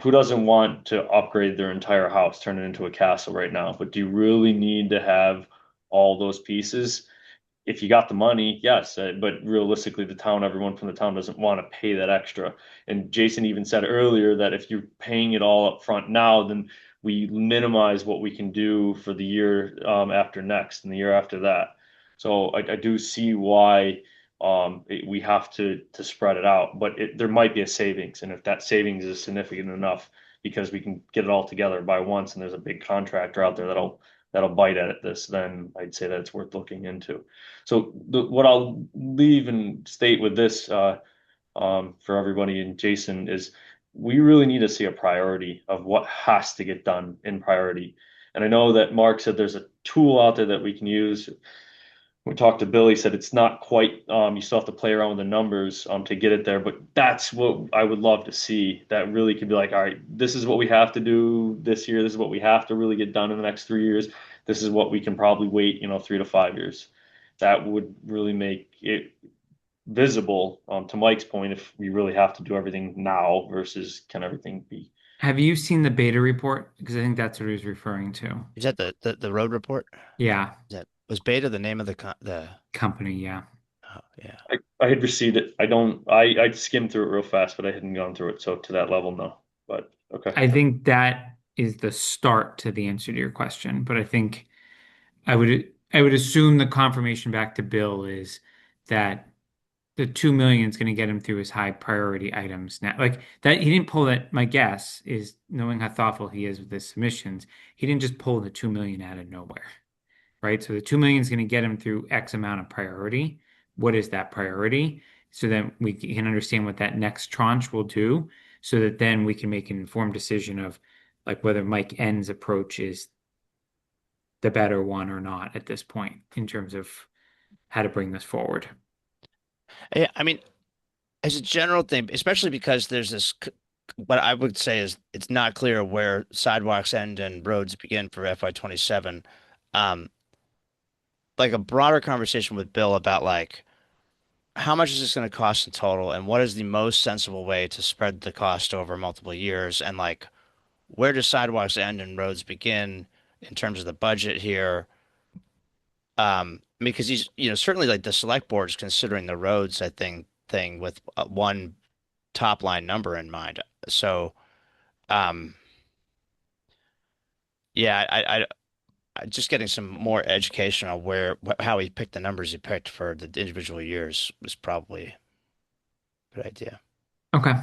S3: who doesn't want to upgrade their entire house, turn it into a castle right now? But do you really need to have all those pieces. If you got the money, yes, but realistically, everyone from the town doesn't want to pay that extra. And Jason even said earlier that if you're paying it all up front now, then we minimize what we can do for the year after next and the year after that. So I do see why we have to spread it out, but there might be a savings, and if that savings is significant enough, because we can get it all together by once, and there's a big contractor out there that'll bite at this, then I'd say that it's worth looking into. So what I'll leave and state with this for everybody and Jason is we really need to see a priority of what has to get done in priority. And I know that Mark said there's a tool out there that we can use. We talked to Billy, said it's not quite, you still have to play around with the numbers to get it there, but that's what I would love to see. That really could be like, all right, this is what we have to do this year. This is what we have to really get done in the next 3 years. This is what we can probably wait, 3 to 5 years. That would really make it visible, to Mike's point, if we really have to do everything now versus can everything be.
S1: Have you seen the beta report? Because I think that's what he was referring to.
S2: Is that the road report?
S1: Yeah,
S2: Is that was Beta the name of the
S1: company, yeah.
S2: oh yeah.
S3: I had received it. I skimmed through it real fast, but I hadn't gone through it. So to that level, no. But okay.
S1: I think that is the start to the answer to your question, but I think I would assume the confirmation back to Bill is that the 2 million is going to get him through his high priority items now. Like that, he didn't pull that. My guess is, knowing how thoughtful he is with his submissions, he didn't just pull the 2 million out of nowhere, right? So the 2 million is going to get him through X amount of priority. What is that priority? So that we can understand what that next tranche will do, so that then we can make an informed decision of like whether Mike N's approach is the better one or not at this point in terms of how to bring this forward.
S2: Yeah, I mean, as a general thing, especially because there's what I would say is it's not clear where sidewalks end and roads begin for FY27. Um, like a broader conversation with Bill about like how much is this going to cost in total, and what is the most sensible way to spread the cost over multiple years, and like where do sidewalks end and roads begin in terms of the budget here? Because certainly like the select board is considering the roads, I think, thing with one top line number in mind. So, um, yeah, just getting some more education on how he picked the numbers he picked for the individual years was probably a good idea.
S1: Okay.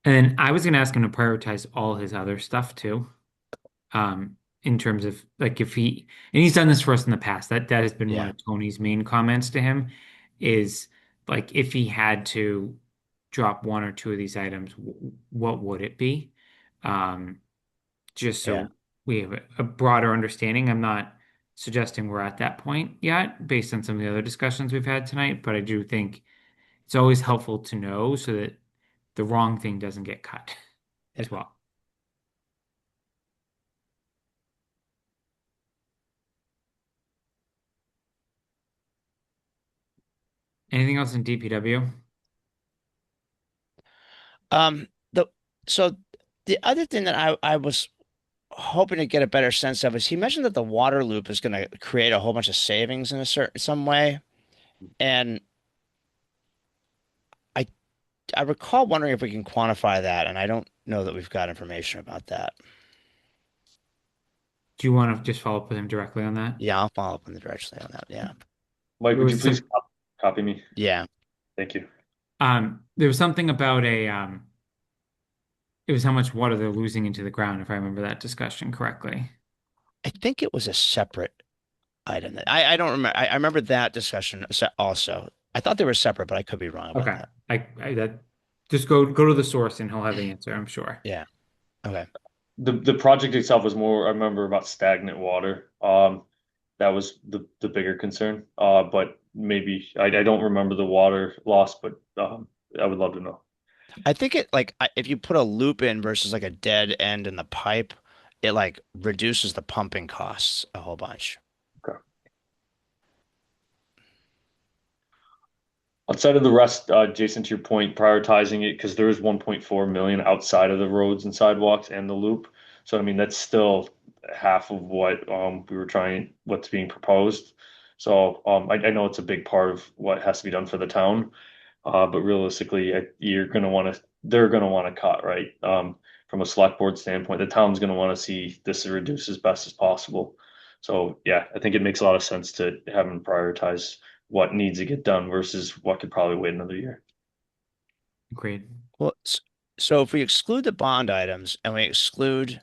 S1: And I was going to ask him to prioritize all his other stuff too. In terms of like if he, and he's done this for us in the past, that has been one
S2: Yeah,
S1: of Tony's main comments to him is like if he had to drop one or two of these items, what would it be? Um, just
S2: yeah.
S1: so we have a broader understanding. I'm not suggesting we're at that point yet based on some of the other discussions we've had tonight, but I do think it's always helpful to know so that the wrong thing doesn't get cut
S2: Yeah.
S1: as well. Anything else in DPW?
S2: The so the other thing that I was hoping to get a better sense of is he mentioned that the water loop is going to create a whole bunch of savings in a certain some way, and I I recall wondering if we can quantify that, and I don't know that we've got information about that.
S1: Do you want to just follow up with him directly on that?
S2: Yeah, I'll follow up on the direction on that. Yeah,
S3: Mike,
S1: There
S3: would you
S1: was
S3: please
S1: some
S3: copy me?
S2: yeah.
S3: Thank you.
S1: there was something about it was how much water they're losing into the ground, if I remember that discussion correctly.
S2: I think it was a separate item. I don't remember. I remember that discussion also. I thought they were separate, but I could be wrong about
S1: Okay.
S2: that.
S1: I that just go to the source and he'll have the answer, I'm sure.
S2: Yeah. Okay.
S3: The project itself was more, I remember, about stagnant water. That was the bigger concern. But maybe I don't remember the water loss, but I would love to know.
S2: I think if you put a loop in versus like a dead end in the pipe, it like reduces the pumping costs a whole bunch.
S3: Okay. Outside of the rest, Jason, to your point, prioritizing it because there is 1.4 million outside of the roads and sidewalks and the loop. So I mean, that's still half of what we were trying, what's being proposed. So I know it's a big part of what has to be done for the town. But realistically, you're going to want to, they're going to want to cut, right? From a select board standpoint, the town's going to want to see this reduced as best as possible. So yeah, I think it makes a lot of sense to have them prioritize what needs to get done versus what could probably wait another year.
S1: Great.
S2: Well, so if we exclude the bond items and we exclude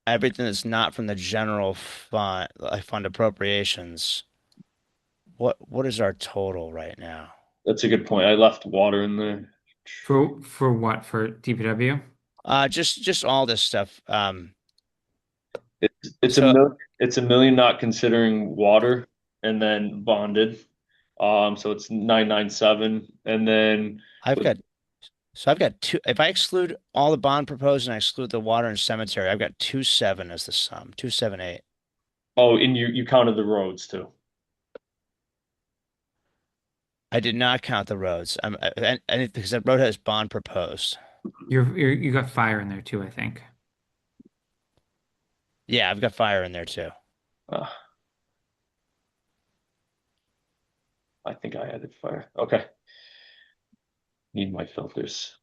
S2: everything that's not from the general fund, like fund appropriations, what is our total right now?
S3: That's a good point. I left water in there.
S1: For what? For DPW?
S2: Just all this stuff.
S3: It's a
S2: So
S3: mil it's a million not considering water and then bonded. So it's 997 and then
S2: I've
S3: with
S2: got I've got two. If I exclude all the bond proposed and I exclude the water and cemetery, I've got 2.7 as the sum. 2.78.
S3: oh, and you counted the roads too.
S2: I did not count the roads. And because that road has bond proposed.
S1: You got fire in there too, I think.
S2: Yeah, I've got fire in there too.
S3: Uh, I think I added fire. Okay. Need my filters.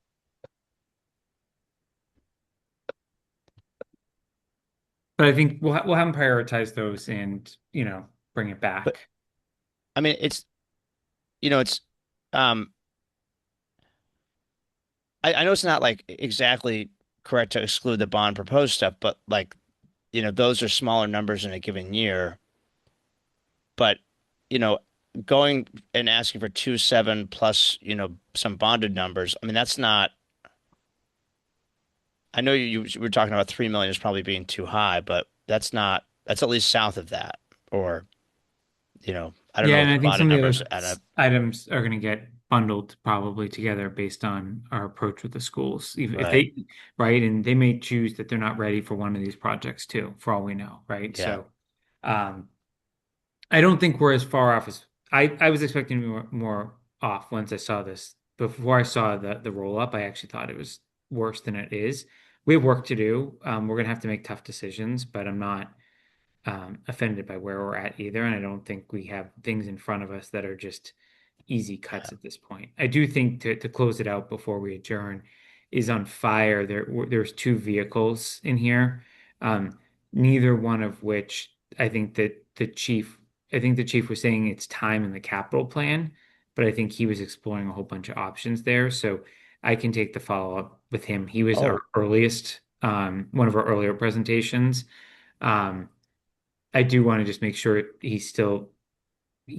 S1: But I think we'll have them prioritize those and, bring it
S2: But
S1: back.
S2: I mean, it's um I know it's not like exactly correct to exclude the bond proposed stuff, but like, those are smaller numbers in a given year. But, you know, going and asking for 2.7 plus, some bonded numbers, I mean, that's not, I know you were talking about 3 million is probably being too high, but that's at least south of that. Or, I don't
S1: Yeah,
S2: know
S1: and
S2: what the
S1: I think some
S2: bonded
S1: of the
S2: numbers
S1: other
S2: add up.
S1: items are going to get bundled probably together based on our approach with the schools. If
S2: Right.
S1: they, right, and they may choose that they're not ready for one of these projects too, for all we know, right?
S2: Yeah.
S1: So, um, I don't think we're as far off as I was expecting more off once I saw this. Before I saw the roll up, I actually thought it was worse than it is. We have work to do. We're gonna have to make tough decisions, but I'm not offended by where we're at either. And I don't think we have things in front of us that are just easy cuts at this point. I do think to close it out before we adjourn is on fire. There's two vehicles in here, neither one of which I think the chief was saying it's time in the capital plan, but I think he was exploring a whole bunch of options there. So I can take the follow up with him. He was our
S2: Oh,
S1: earliest, one of our earlier presentations. Um, I do want to just make sure he's still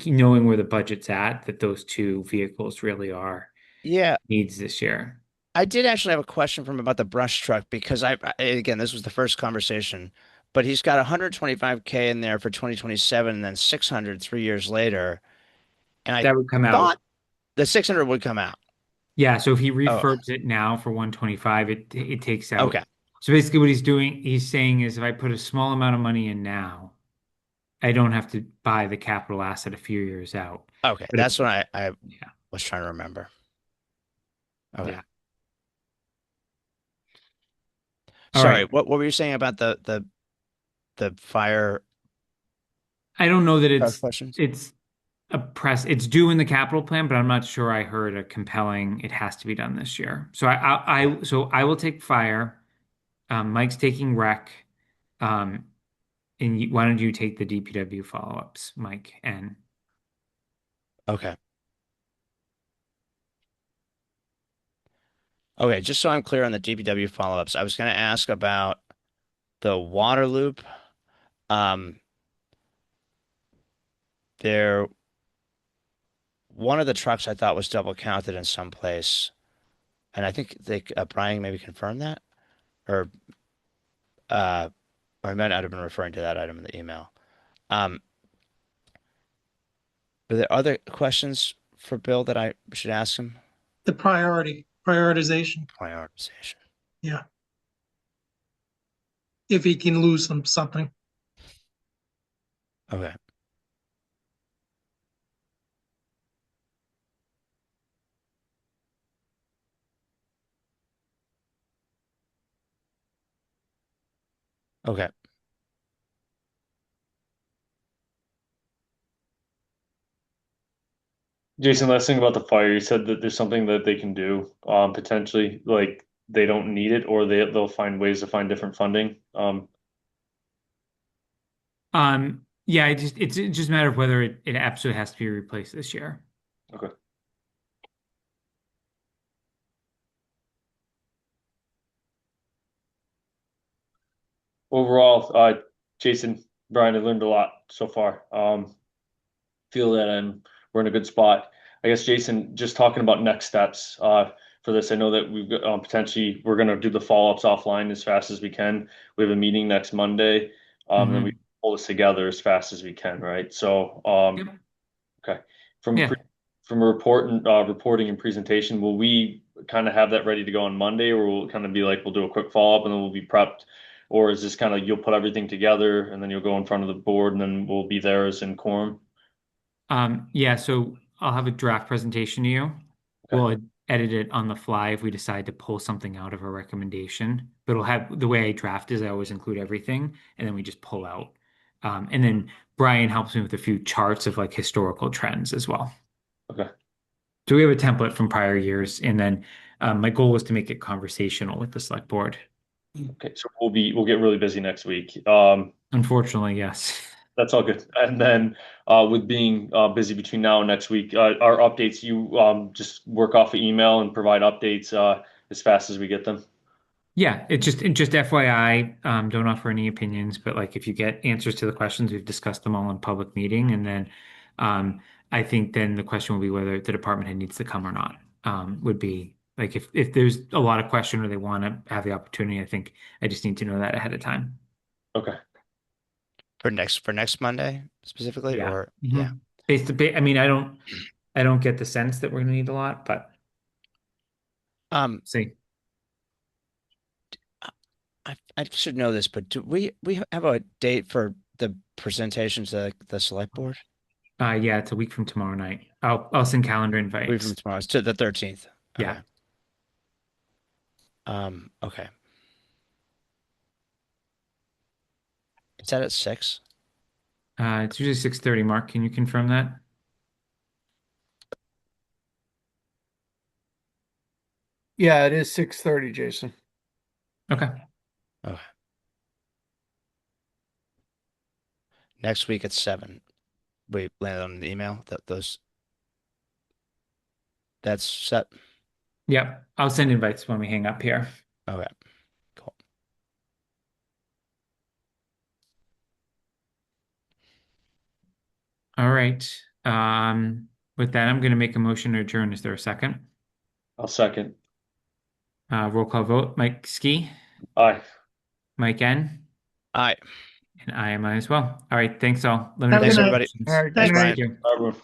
S1: knowing where the budget's at, that those two vehicles really are
S2: yeah.
S1: needs this year.
S2: I did actually have a question from him about the brush truck because again, this was the first conversation, but he's got 125K in there for 2027 and then 600 3 years later. And I
S1: That would come out.
S2: thought the 600 would come out.
S1: Yeah, so if he
S2: Oh,
S1: refurbs it now for 125, it takes out.
S2: okay.
S1: So basically what he's saying is if I put a small amount of money in now, I don't have to buy the capital asset a few years out.
S2: Okay.
S1: But
S2: That's what I
S1: yeah,
S2: was trying to remember. Okay.
S1: yeah. All
S2: Sorry,
S1: right.
S2: what were you saying about the fire
S1: I don't know that
S2: truck questions?
S1: it's due in the capital plan, but I'm not sure I heard a compelling it has to be done this year. So
S2: Okay.
S1: so I will take fire. Mike's taking rec. Um, and why don't you take the DPW follow-ups, Mike? And
S2: Okay. Okay, just so I'm clear on the DPW follow-ups, I was going to ask about the water loop. Um, there, one of the trucks I thought was double counted in some place, and I think Brian maybe confirmed that, or uh, or I might not have been referring to that item in the email. Um, are there other questions for Bill that I should ask him?
S4: The prioritization.
S2: Prioritization.
S4: Yeah. If he can lose something.
S2: Okay. Okay.
S3: Jason, last thing about the fire, you said that there's something that they can do, potentially, like they don't need it, or they'll find ways to find different funding.
S1: Yeah, it's just a matter of whether it absolutely has to be replaced this year.
S3: Okay. Overall, Jason, Brian, I learned a lot so far. Feel that we're in a good spot. I guess Jason, just talking about next steps for this. I know that we've got potentially we're going to do the follow-ups offline as fast as we can. We have a meeting next Monday, and then we
S1: Hmm.
S3: pull this together as fast as we can, right? So,
S1: Yep.
S3: okay, from
S1: Yeah.
S3: pre from a reporting and presentation, will we kind of have that ready to go on Monday, or will it kind of be like we'll do a quick follow-up and then we'll be prepped? Or is this kind of you'll put everything together and then you'll go in front of the board and then we'll be there as in quorum?
S1: Yeah, so I'll have a draft presentation to you.
S3: Okay.
S1: We'll edit it on the fly if we decide to pull something out of a recommendation. But it'll have the way I draft is I always include everything and then we just pull out. And then Brian helps me with a few charts of like historical trends as well.
S3: Okay.
S1: So we have a template from prior years, and then my goal was to make it conversational with the select board.
S3: Okay, so we'll get really busy next week.
S1: Unfortunately, yes.
S3: That's all good. And then with being busy between now and next week, our updates, you just work off of email and provide updates as fast as we get them.
S1: Yeah, it just FYI, don't offer any opinions, but like if you get answers to the questions, we've discussed them all in public meeting, and then I think then the question will be whether the department head needs to come or not. Would be like if there's a lot of question or they want to have the opportunity, I think I just need to know that ahead of time.
S3: Okay.
S2: For next Monday specifically,
S1: Yeah.
S2: or
S1: Hmm.
S2: yeah.
S1: Face to face. I mean, I don't get the sense that we're gonna need a lot, but
S2: Um,
S1: see.
S2: I should know this, but do we have a date for the presentation to the select board?
S1: Yeah, it's a week from tomorrow night. I'll send calendar
S2: Week from
S1: invites.
S2: tomorrow. It's to the 13th. Okay.
S1: Yeah.
S2: Okay. Is that at 6?
S1: It's usually 6:30, Mark. Can you confirm that?
S5: Yeah, it is 6:30, Jason.
S1: Okay.
S2: Okay. Next week at 7. We landed on the email that that's set.
S1: Yep. I'll send invites when we hang up here.
S2: Okay, cool.
S1: All right. With that, I'm gonna make a motion to adjourn. Is there a second?
S3: I'll second.
S1: Roll call vote. Mike Ski,
S3: Aye.
S1: Mike N,
S2: All right.
S1: and I am I as well. All right. Thanks all. Let me know
S4: Have
S1: if
S4: a
S1: you
S2: Thanks,
S4: good
S1: have any
S4: night.
S2: everybody.
S1: questions.
S5: All right, good
S2: Thanks,
S4: Thanks.
S5: night.
S2: Brian.
S1: Thank you.
S3: Everyone.